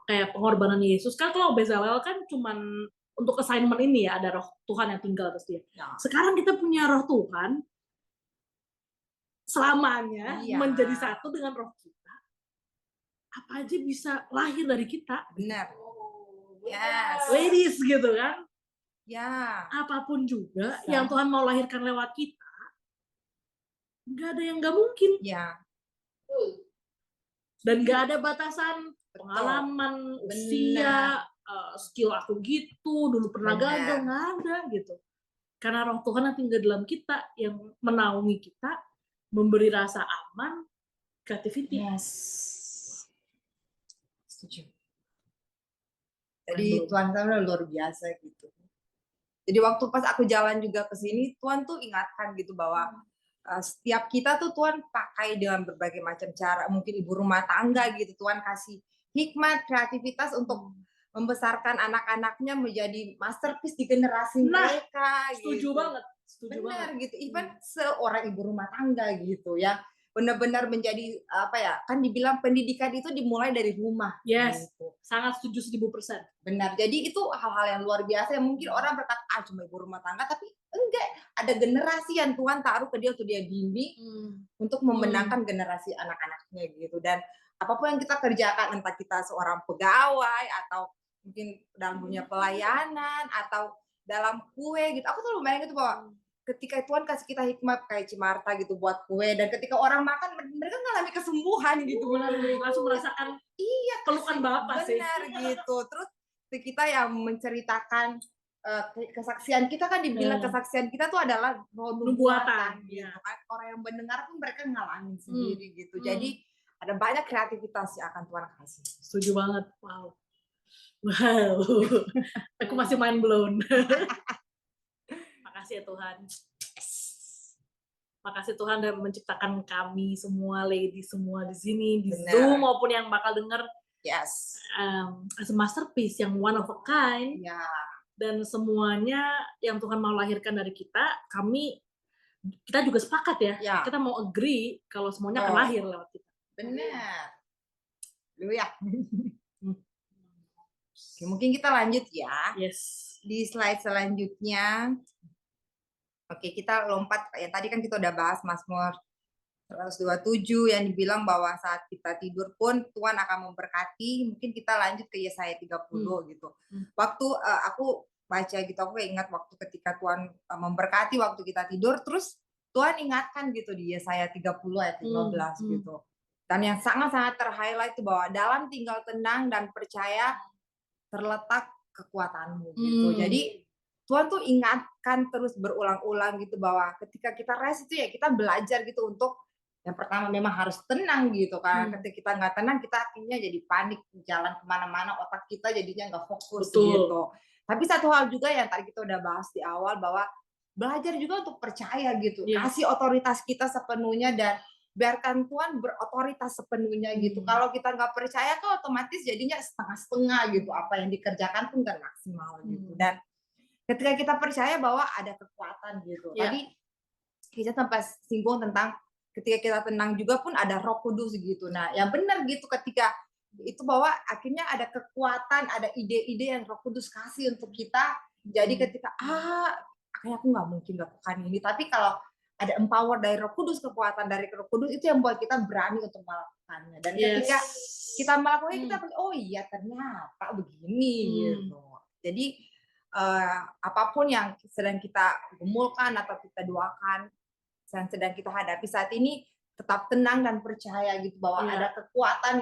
kayak pengorbanan Yesus. Kan kalau Bezalel kan cuman untuk assignment ini ya, ada roh Tuhan yang tinggal atas dia. Sekarang kita punya roh Tuhan selamanya menjadi satu dengan roh kita. Apa aja bisa lahir dari kita. Benar. Yes. Ladies gitu kan. Ya. Apapun juga yang Tuhan mau lahirkan lewat kita, nggak ada yang nggak mungkin. Ya. Dan nggak ada batasan pengalaman, usia, skill aku gitu, dulu pernah gagal, nggak ada gitu. Karena roh Tuhan yang tinggal dalam kita, yang menaungi kita, memberi rasa aman, creativity. Setuju. Jadi Tuhan kan luar biasa gitu. Jadi waktu pas aku jalan juga ke sini, Tuhan tuh ingatkan gitu bahwa setiap kita tuh Tuhan pakai dengan berbagai macam cara. Mungkin ibu rumah tangga gitu, Tuhan kasih hikmat, kreativitas untuk membesarkan anak-anaknya menjadi masterpiece di generasi mereka. Setuju gitu. Banget. Benar gitu. Even seorang ibu rumah tangga gitu ya. Benar-benar menjadi apa ya, kan dibilang pendidikan itu dimulai dari rumah. Yes, gitu. sangat setuju 1000%. Benar, jadi itu hal-hal yang luar biasa yang mungkin orang berkata, cuma ibu rumah tangga, tapi enggak, ada generasi yang Tuhan taruh ke dia untuk dia bimbing untuk memenangkan generasi anak-anaknya gitu. Dan apapun yang kita kerjakan, entah kita seorang pegawai atau mungkin dalam dunia pelayanan atau dalam kue gitu. Aku tuh bayangin gitu bahwa ketika Tuhan kasih kita hikmat kayak Cimarta gitu buat kue, dan ketika orang makan mereka mengalami kesembuhan gitu melalui langsung kue. merasakan Iya, pelukan Bapa sih. benar gitu. Terus kita yang menceritakan kesaksian kita kan dibilang kesaksian kita tuh adalah nubuatan gitu kan. Orang yang mendengar pun mereka ngalamin sendiri gitu. Jadi ada banyak kreativitas yang akan Tuhan kasih. Setuju banget. Wow. Aku masih mind blown. Makasih ya Tuhan. Makasih Tuhan udah menciptakan kami semua, lady semua di sini, di Zoom maupun yang bakal denger. Yes. As a masterpiece yang one of a kind. Ya. Dan semuanya yang Tuhan mau lahirkan dari kita kita juga sepakat ya. Kita mau agree kalau semuanya akan lahir lewat kita. Benar. Haleluya. Oke, mungkin kita lanjut ya. Yes. Di slide selanjutnya. Oke, kita lompat. Ya, tadi kan kita udah bahas Mazmur 127 yang dibilang bahwa saat kita tidur pun Tuhan akan memberkati. Mungkin kita lanjut ke Yesaya 30 gitu. Waktu aku baca gitu, aku ingat waktu ketika Tuhan memberkati waktu kita tidur, terus Tuhan ingatkan gitu di Yesaya 30 ayat 15 gitu. Dan yang sangat-sangat ter-highlight itu bahwa dalam tinggal tenang dan percaya terletak kekuatanmu gitu. Jadi Tuhan tuh ingatkan terus berulang-ulang gitu bahwa ketika kita rest itu ya kita belajar gitu untuk yang pertama memang harus tenang gitu kan. Ketika kita nggak tenang kita akhirnya jadi panik, jalan kemana-mana, otak kita jadinya nggak fokus. Betul. Gitu. Tapi satu hal juga yang tadi kita udah bahas di awal bahwa belajar juga untuk percaya gitu, kasih otoritas kita sepenuhnya dan biarkan Tuhan berotoritas sepenuhnya gitu. Kalau kita nggak percaya tuh otomatis jadinya setengah-setengah gitu, apa yang dikerjakan pun nggak maksimal gitu. Dan ketika kita percaya bahwa ada kekuatan gitu. Tadi kita sampai singgung tentang ketika kita tenang juga pun ada Roh Kudus gitu. Nah, yang benar gitu ketika itu bahwa akhirnya ada kekuatan, ada ide-ide yang Roh Kudus kasih untuk kita. Jadi ketika kayak aku nggak mungkin lakukan ini, tapi kalau ada empower dari Roh Kudus, kekuatan dari Roh Kudus itu yang buat kita berani untuk melakukannya. Dan ketika kita melakukannya kita oh iya ternyata begini gitu. Jadi apapun yang sedang kita gumulkan atau kita doakan, yang sedang kita hadapi saat ini, tetap tenang dan percaya gitu bahwa ada kekuatan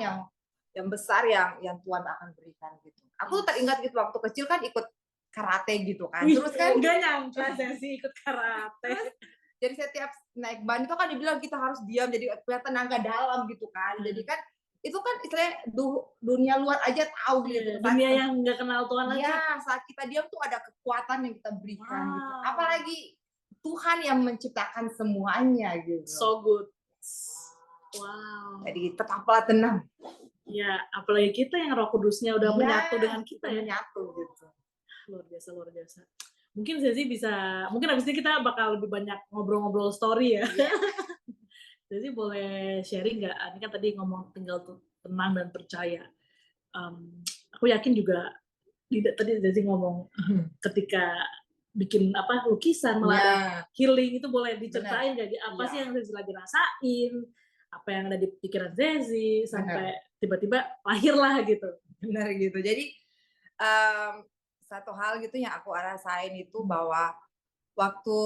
yang besar yang Tuhan akan berikan gitu. Aku teringat gitu waktu kecil kan ikut karate gitu kan. Terus kan nggak nyangka sih ikut karate. Jadi setiap naik ban itu kan dibilang kita harus diam, jadi kelihatan tenaga dalam gitu kan. Jadi kan itu kan istilahnya dunia luar aja tahu gitu. Dunia yang nggak kenal Tuhan aja. Iya, saat kita diam tuh ada kekuatan yang kita berikan gitu. Apalagi Tuhan yang menciptakan semuanya gitu. So good. Wow. Jadi tetaplah tenang. Ya, apalagi kita yang Roh Kudusnya udah menyatu dengan kita ya. Menyatu gitu. Luar biasa, luar biasa. Mungkin Zazie mungkin abis ini kita bakal lebih banyak ngobrol-ngobrol story ya. Zazie boleh sharing nggak? Ini kan tadi ngomong tinggal tenang dan percaya. Aku yakin juga tadi Zazie ngomong ketika bikin lukisan malah healing itu boleh diceritain nggak? Apa sih yang Zazie lagi rasain? Apa yang ada di pikiran Zazie sampai tiba-tiba lahirlah gitu. Benar gitu. Jadi satu hal gitu yang aku rasain itu bahwa waktu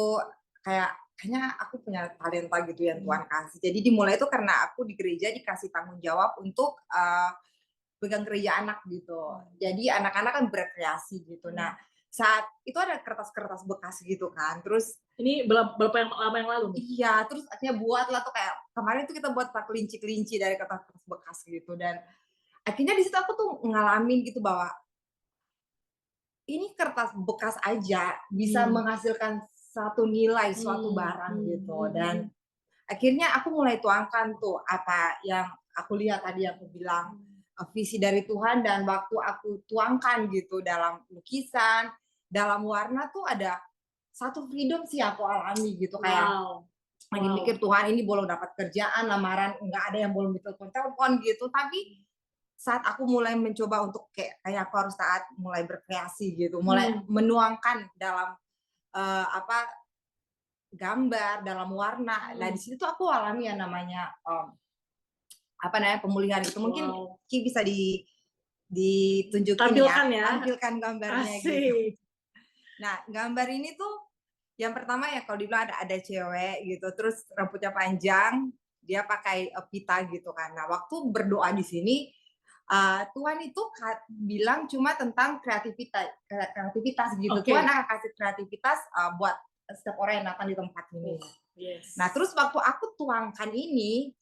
kayaknya aku punya talenta gitu yang Tuhan kasih. Jadi dimulai itu karena aku di gereja dikasih tanggung jawab untuk pegang gereja anak gitu. Jadi anak-anak kan berkreasi gitu. Nah, saat itu ada kertas-kertas bekas gitu kan. Terus ini berapa yang lama yang lalu nih? Iya, terus akhirnya buatlah tuh kayak kemarin tuh kita buat kelinci-kelinci dari kertas-kertas bekas gitu. Dan akhirnya di situ aku tuh ngalamin gitu bahwa ini kertas bekas aja bisa menghasilkan satu nilai, suatu barang gitu. Dan akhirnya aku mulai tuangkan tuh apa yang aku lihat tadi aku bilang visi dari Tuhan, dan waktu aku tuangkan gitu dalam lukisan, dalam warna tuh ada satu freedom sih aku alami gitu. Kayak lagi mikir Tuhan ini belum dapat kerjaan, lamaran nggak ada yang belum ditelepon gitu, tapi saat aku mulai mencoba untuk kayak aku harus taat, mulai berkreasi gitu, mulai menuangkan dalam gambar, dalam warna. Nah di situ tuh aku alami yang namanya pemulihan gitu. Mungkin Ki bisa ditunjukin tampilkan gambarnya. Asik. Gitu. Nah, gambar ini tuh yang pertama ya kalau dibilang ada cewek gitu, terus rambutnya panjang, dia pakai pita gitu kan. Nah, waktu berdoa di sini Tuhan itu bilang cuma tentang kreativitas gitu. Tuhan akan kasih kreativitas buat setiap orang yang datang di tempat ini. Yes. Nah, terus waktu aku tuangkan ini,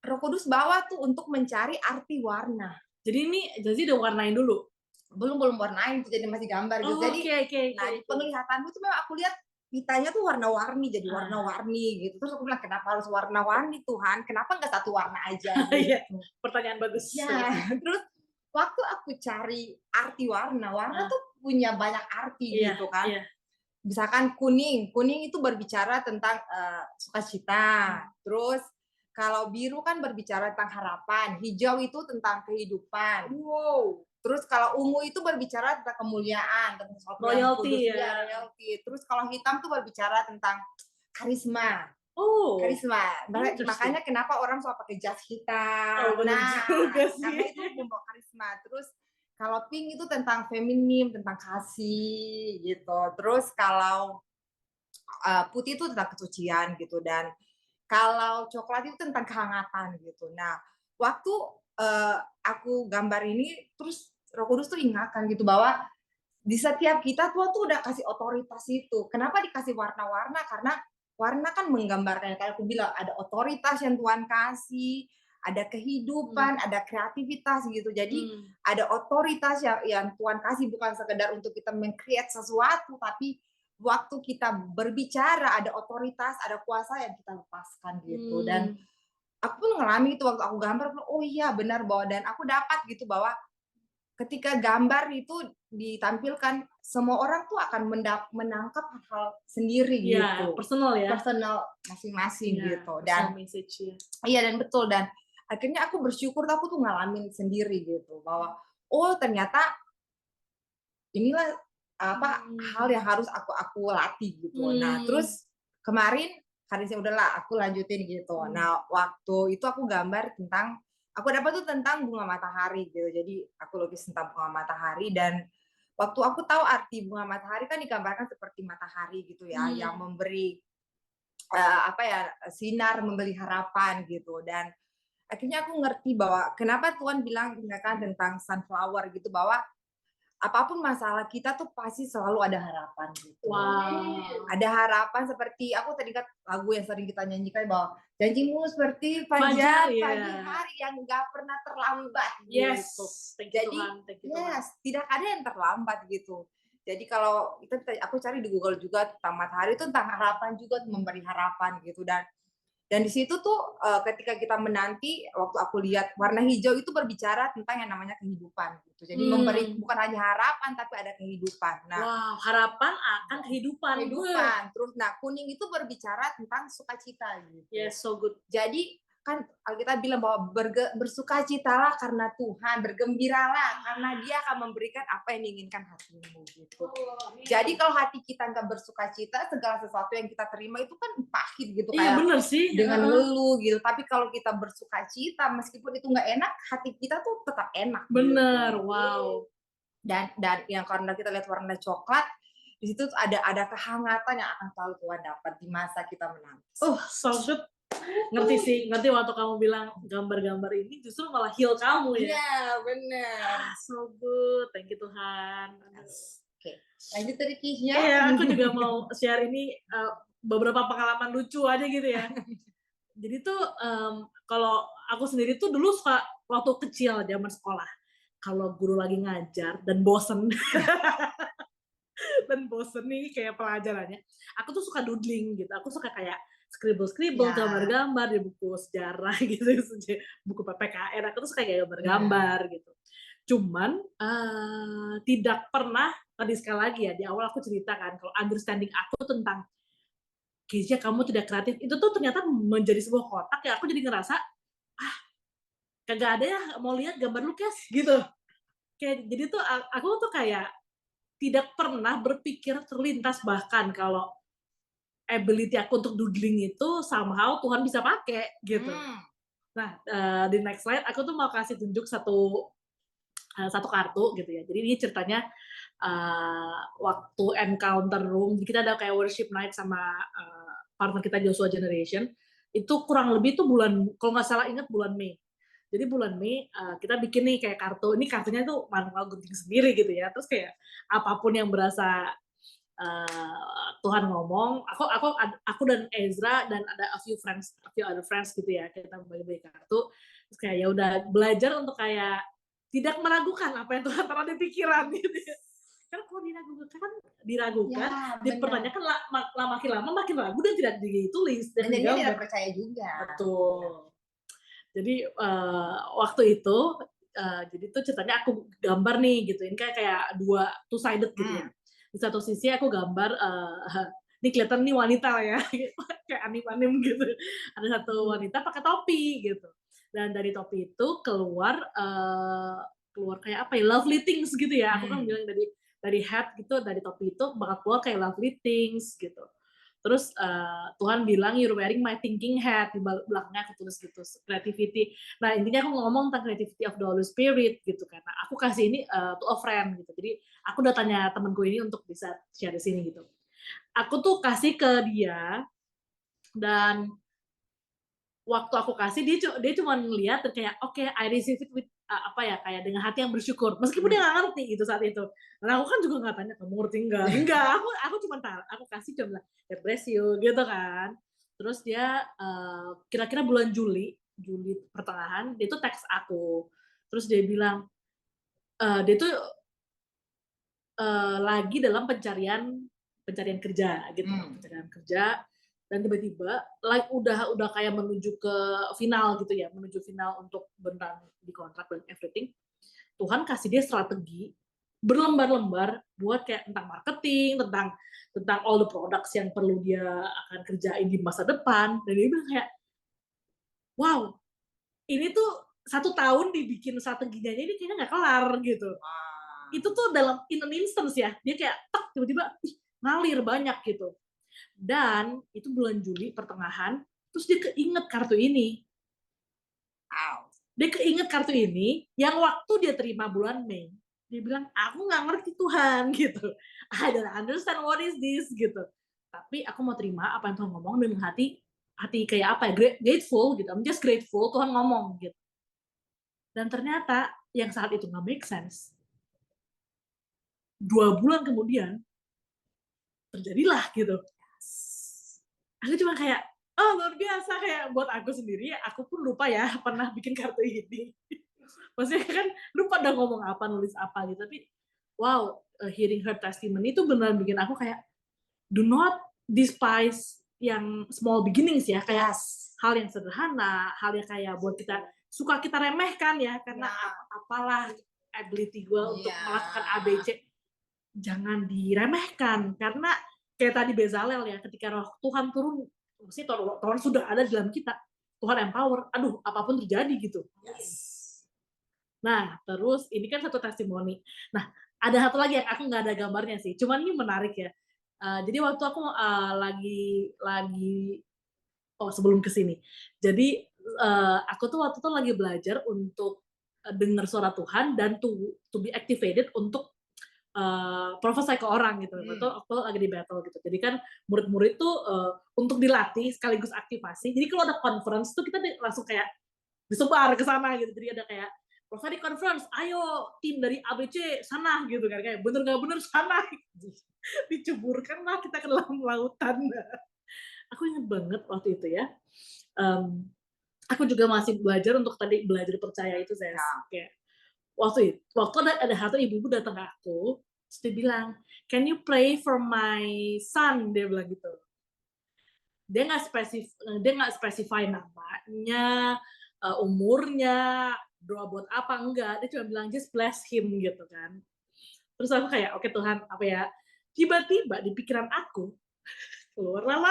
Roh Kudus bawa tuh untuk mencari arti warna. Jadi udah warnain dulu? Belum warnain, jadi masih gambar gitu. Jadi, nah di penglihatanku tuh memang aku lihat pitanya tuh warna-warni, jadi warna-warni gitu. Terus aku bilang, kenapa harus warna-warni Tuhan? Kenapa nggak satu warna aja? Gitu. Pertanyaan bagus. Ya, terus waktu aku cari arti warna tuh punya banyak arti gitu kan. Misalkan kuning itu berbicara tentang sukacita. Terus kalau biru kan berbicara tentang harapan, hijau itu tentang kehidupan. Wow. Terus kalau ungu itu berbicara tentang kemuliaan, tentang sesuatu yang kudus, royalty. Terus kalau hitam tuh berbicara tentang karisma. Karisma. Makanya kenapa orang suka pakai jas hitam. Karena itu membawa karisma. Terus kalau pink itu tentang feminim, tentang kasih gitu. Terus kalau putih itu tentang kesucian gitu. Dan kalau coklat itu tentang kehangatan gitu. Nah, waktu aku gambar ini, terus Roh Kudus tuh ingatkan gitu bahwa di setiap kita Tuhan tuh udah kasih otoritas itu. Kenapa dikasih warna-warna? Karena warna kan menggambarkan, kayak aku bilang, ada otoritas yang Tuhan kasih, ada kehidupan, ada kreativitas gitu. Jadi ada otoritas yang Tuhan kasih bukan sekedar untuk kita meng-create sesuatu, tapi waktu kita berbicara ada otoritas, ada kuasa yang kita lepaskan gitu. Dan aku pun mengalami itu waktu aku gambar, oh iya benar bahwa, dan aku dapat gitu bahwa ketika gambar itu ditampilkan, semua orang tuh akan menangkap hal sendiri gitu. Personal masing-masing gitu. Dan iya, dan betul, dan akhirnya aku bersyukur, aku tuh ngalamin sendiri gitu bahwa oh ternyata inilah hal yang harus aku latih gitu. Nah, terus kemarin saya udahlah aku lanjutin gitu. Nah, waktu itu aku gambar tentang, aku dapat tuh tentang bunga matahari gitu. Jadi aku lukis tentang bunga matahari, dan waktu aku tahu arti bunga matahari kan digambarkan seperti matahari gitu ya, yang memberi sinar, memberi harapan gitu. Dan akhirnya aku ngerti bahwa kenapa Tuhan bilang tentang sunflower gitu, bahwa apapun masalah kita tuh pasti selalu ada harapan gitu. Ada harapan, seperti aku teringat lagu yang sering kita nyanyikan bahwa janjimu seperti fajar pagi hari yang nggak pernah terlambat gitu. Jadi tidak ada yang terlambat gitu. Jadi kalau aku cari di Google juga tentang matahari itu tentang harapan juga, memberi harapan gitu. Dan di situ tuh ketika kita menanti, waktu aku lihat warna hijau itu berbicara tentang yang namanya kehidupan gitu. Jadi memberi bukan hanya harapan tapi ada kehidupan. Nah, harapan akan kehidupan. Terus kuning itu berbicara tentang sukacita gitu. Yes, so good. Jadi kan kita bilang bahwa bersukacitalah karena Tuhan, bergembiralah karena Dia akan memberikan apa yang diinginkan hatimu gitu. Jadi kalau hati kita nggak bersukacita, segala sesuatu yang kita terima itu kan pahit gitu, kayak bener sih, dengan ngeluh gitu. Tapi kalau kita bersukacita, meskipun itu nggak enak, hati kita tuh tetap enak. Bener, gitu. wow. Dan yang karena kita lihat warna coklat, di situ ada kehangatan yang akan selalu Tuhan dapat di masa kita menanti. So good. Ngerti waktu kamu bilang gambar-gambar ini justru malah heal kamu ya. Iya, bener. So good, thank you Tuhan. Oke, lanjut dari Kisnya. Iya, aku juga mau share ini beberapa pengalaman lucu aja gitu ya. Jadi tuh kalau aku sendiri tuh dulu suka waktu kecil zaman sekolah, kalau guru lagi ngajar dan bosen nih kayak pelajarannya, aku tuh suka doodling gitu. Aku suka kayak scribble, gambar-gambar di buku sejarah gitu, buku PPKN. Aku tuh suka kayak gambar-gambar gitu. Cuman tidak pernah, tadi sekali lagi ya, di awal aku ceritakan kalau understanding aku tentang Kezia kamu tidak kreatif, itu tuh ternyata menjadi sebuah kotak ya. Aku jadi ngerasa kagak ada ya mau lihat gambar lu Kes gitu. Jadi tuh aku tuh kayak tidak pernah berpikir terlintas bahkan kalau ability aku untuk doodling itu somehow Tuhan bisa pakai gitu. Nah, di next slide aku tuh mau kasih tunjuk satu kartu gitu ya. Jadi ini ceritanya waktu encounter room, kita ada kayak worship night sama partner kita Joshua Generation, itu kurang lebih tuh bulan, kalau nggak salah ingat bulan Mei. Jadi bulan Mei kita bikin nih kayak kartu, ini kartunya tuh manual gunting sendiri gitu ya, terus kayak apapun yang berasa Tuhan ngomong, aku dan Ezra dan ada a few other friends gitu ya, kita bagi-bagi kartu, terus kayak ya udah belajar untuk kayak tidak meragukan apa yang Tuhan taruh di pikiran gitu ya. Karena kalau diragukan, dipertanyakan makin lama makin ragu dan tidak ditulis dan tidak percaya juga. Betul. Jadi waktu itu jadi tuh ceritanya aku gambar nih gitu, ini kayak two sided gitu ya. Di satu sisi aku gambar ini kelihatan nih wanita lah ya, kayak anim-anim gitu. Ada satu wanita pakai topi gitu. Dan dari topi itu keluar kayak apa ya, lovely things gitu ya. Aku kan bilang dari hat gitu, dari topi itu bakal keluar kayak lovely things gitu. Terus Tuhan bilang you're wearing my thinking hat, di belakangnya aku tulis gitu, creativity. Nah intinya aku ngomong tentang creativity of the Holy Spirit gitu, karena aku kasih ini to a friend gitu. Jadi aku udah tanya temanku ini untuk bisa share di sini gitu. Aku tuh kasih ke dia, dan waktu aku kasih dia cuma ngeliat dan kayak oke, I receive it with kayak dengan hati yang bersyukur, meskipun dia nggak ngerti itu saat itu. Nah aku kan juga nggak tanya kamu ngerti enggak, aku cuma aku kasih cuma bilang God bless you gitu kan. Terus dia kira-kira bulan Juli pertengahan dia tuh teks aku, terus dia bilang dia tuh lagi dalam pencarian kerja gitu, pencarian kerja. Dan tiba-tiba udah kayak menuju ke final gitu ya, menuju final untuk beneran di kontrak dan everything. Tuhan kasih dia strategi berlembar-lembar buat kayak tentang marketing, tentang all the products yang perlu dia akan kerjain di masa depan. Dan dia bilang kayak, wow, ini tuh 1 tahun dibikin strateginya ini kayaknya nggak kelar gitu. Itu tuh dalam in an instance ya, dia kayak tiba-tiba ngalir banyak gitu. Dan itu bulan Juli pertengahan, terus dia keinget kartu ini. Dia keinget kartu ini yang waktu dia terima bulan Mei. Dia bilang, aku nggak ngerti Tuhan gitu. I don't understand what is this gitu. Tapi aku mau terima apa yang Tuhan ngomong dengan hati kayak apa ya, grateful gitu. I'm just grateful Tuhan ngomong gitu. Dan ternyata yang saat itu nggak make sense. 2 bulan kemudian terjadilah gitu. Aku cuma kayak, oh luar biasa, kayak buat aku sendiri, aku pun lupa ya pernah bikin kartu ini. Maksudnya kan lupa udah ngomong apa, nulis apa gitu, tapi wow, hearing her testimony itu beneran bikin aku kayak, do not despise yang small beginnings ya, kayak hal yang sederhana, hal yang kayak buat kita remehkan ya, karena apalah ability gue untuk melakukan ABC, jangan diremehkan, karena kayak tadi Bezalel ya, ketika roh Tuhan turun, maksudnya Tuhan sudah ada di dalam kita, Tuhan empower, aduh apapun terjadi gitu. Nah terus ini kan satu testimoni. Nah ada satu lagi yang aku nggak ada gambarnya sih, cuman ini menarik ya. Jadi waktu aku sebelum kesini, jadi aku tuh waktu itu lagi belajar untuk dengar suara Tuhan dan to be activated untuk prophesy ke orang gitu. Waktu lagi di battle gitu. Jadi kan murid-murid tuh untuk dilatih sekaligus aktivasi. Jadi kalau ada conference tuh kita langsung kayak disebar ke sana gitu. Jadi ada kayak prophetic conference, ayo tim dari ABC sana gitu kan, kayak bener nggak bener sana. Diceburkanlah kita ke dalam lautan. Aku inget banget waktu itu ya. Aku juga masih belajar untuk belajar percaya itu saya kayak waktu ada satu ibu-ibu datang ke aku, terus dia bilang, can you pray for my son, dia bilang gitu. Dia nggak specify namanya, umurnya, doa buat apa, enggak, dia cuma bilang just bless him gitu kan. Terus aku kayak oke Tuhan, apa ya, tiba-tiba di pikiran aku keluarlah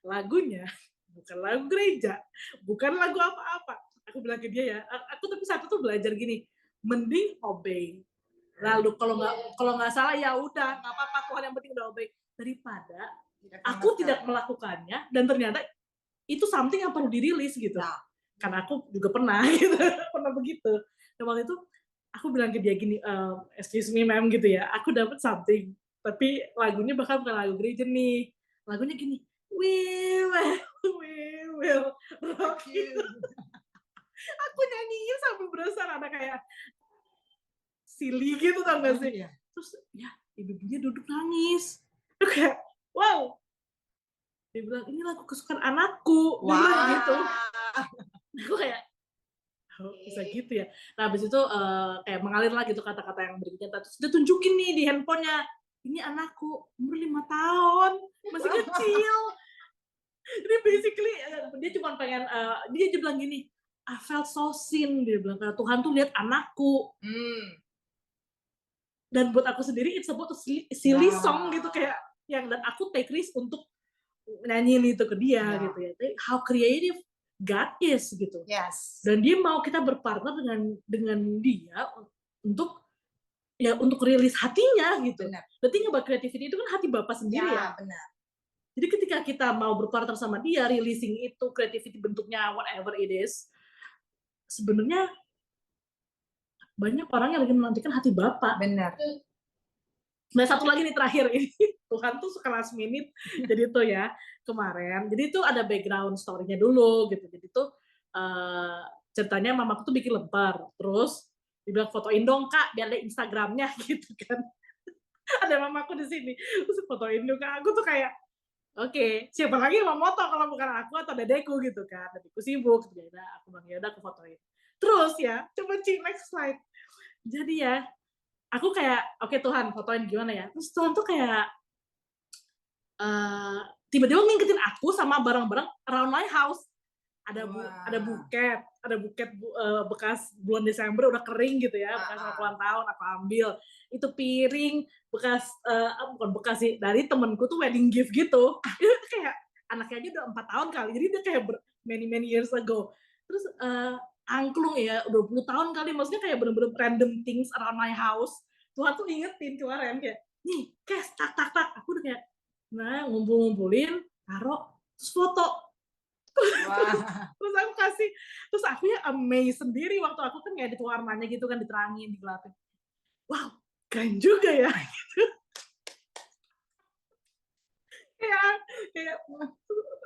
lagunya bukan lagu gereja, bukan lagu apa-apa. Aku bilang ke dia ya, aku tapi satu tuh belajar gini, mending obey. Lalu kalau nggak salah ya udah nggak apa-apa, Tuhan yang penting udah obey, daripada aku tidak melakukannya dan ternyata itu something yang perlu dirilis gitu. Karena aku juga pernah gitu, pernah begitu. Dan waktu itu aku bilang ke dia gini, "Excuse me ma'am," gitu ya, "aku dapat something, tapi lagunya bahkan bukan lagu gereja nih, lagunya gini, we will rock you." Aku nyanyiin sambil berasa ada kayak silly gitu tau gak sih? Iya. Terus ya ibu-ibunya duduk nangis. Terus kayak, wow, dia bilang, "Ini lagu kesukaan anakku," dia bilang gitu. Wah. Aku kayak, oh bisa gitu ya. Nah habis itu kayak mengalir lah gitu kata-kata yang berikutnya. Terus dia tunjukin nih di handphonenya, ini anakku umur 5 tahun, masih kecil. Jadi basically dia cuma pengen, dia aja bilang gini, I felt so seen, dia bilang, Tuhan tuh lihat anakku. Dan buat aku sendiri it's about a silly song gitu, kayak yang dan aku take risk untuk nyanyiin itu ke dia gitu ya. Jadi how creative God is gitu. Yes. Dan dia mau kita berpartner dengan dia untuk ya untuk rilis hatinya gitu. Benar. The thing about creativity itu kan hati Bapak sendiri ya. Benar. Jadi ketika kita mau berpartner sama dia, releasing itu creativity bentuknya whatever it is, sebenarnya banyak orang yang lagi menantikan hati Bapak. Benar. Nah satu lagi nih terakhir ini, Tuhan tuh suka last minute, jadi tuh ya kemarin, jadi itu ada background story-nya dulu gitu, jadi tuh ceritanya mamaku tuh bikin lembar, terus dibilang fotoin dong kak, biar ada Instagramnya gitu kan, ada mamaku di sini, terus fotoin dong kak, aku tuh kayak, oke, siapa lagi yang mau moto kalau bukan aku atau dedeku gitu kan, dedeku sibuk, jadi aku bilang ya udah aku fotoin, terus ya, coba cek next slide, jadi ya aku kayak, oke Tuhan, fotoin gimana ya? Terus Tuhan tuh kayak tiba-tiba ngingetin aku sama barang-barang around my house. Ada buket bekas bulan Desember udah kering gitu ya, bekas aku ulang tahun aku ambil. Itu piring bekas bukan bekas sih, dari temenku tuh wedding gift gitu. Itu kayak anaknya aja udah 4 tahun kali, jadi dia kayak many years ago. Terus angklung ya, 20 tahun kali, maksudnya kayak bener-bener random things around my house. Tuhan tuh ingetin kemarin kayak, nih, Kes, tak. Aku udah kayak, nah ngumpulin, taruh, terus foto. Terus aku kasih, terus aku ya amazed sendiri waktu aku kan ngedit warnanya gitu kan, diterangin, digelapin. Wow, keren juga ya. kayak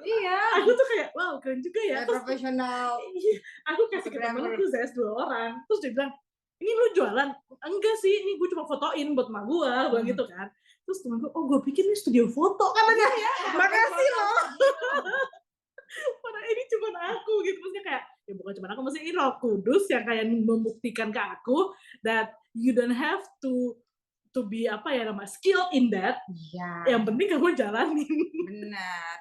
Iya. Aku tuh kayak, wow keren juga ya. Terus, profesional. Iya, aku kasih ke temenku, Zes 2 orang. Terus dia bilang, ini lu jualan? Enggak sih, ini gue cuma fotoin buat emak gue, bilang gitu kan. Terus temen gue, oh gue pikir ini studio foto kan aja. Makasih loh. Padahal ini cuma aku gitu, maksudnya kayak ya bukan cuma aku, maksudnya ini Roh Kudus yang kayak membuktikan ke aku that you don't have to be apa ya nama skill in that. Yang penting kamu jalanin. Benar.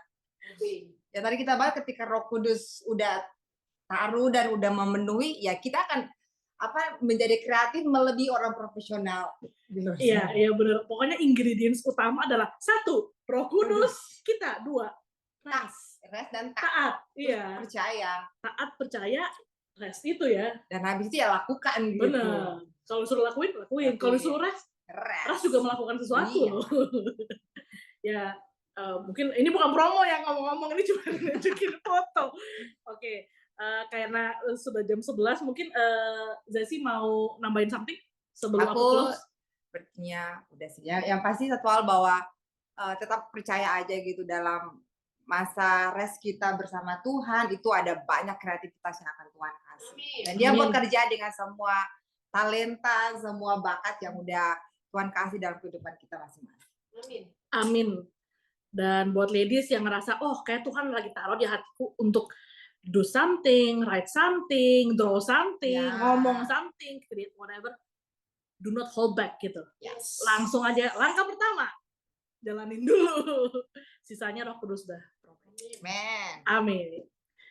Ya tadi kita bahas ketika Roh Kudus udah taruh dan udah memenuhi, ya kita akan menjadi kreatif melebihi orang profesional. Iya benar. Pokoknya ingredients utama adalah 1, Roh Kudus kita, 2, rest dan taat. Iya. Percaya. Taat, percaya, rest itu ya. Dan habis itu ya lakukan gitu. Benar. Kalau suruh lakuin. Kalau suruh rest juga melakukan sesuatu loh. Ya mungkin ini bukan promo yang ngomong-ngomong, ini cuma nunjukin foto. Oke, karena sudah jam 11 mungkin Zasi mau nambahin something sebelum aku close? Sepertinya udah sih ya. Yang pasti satu hal bahwa tetap percaya aja gitu, dalam masa rest kita bersama Tuhan itu ada banyak kreativitas yang akan Tuhan kasih. Dan dia bekerja dengan semua talenta, semua bakat yang udah Tuhan kasih dalam kehidupan kita masing-masing. Amin. Dan buat ladies yang ngerasa, oh kayak Tuhan lagi taruh di hatiku untuk do something, write something, draw something, ngomong something, create whatever, do not hold back gitu. Langsung aja, langkah pertama, jalanin dulu. Sisanya Roh Kudus dah. Amen. Amin.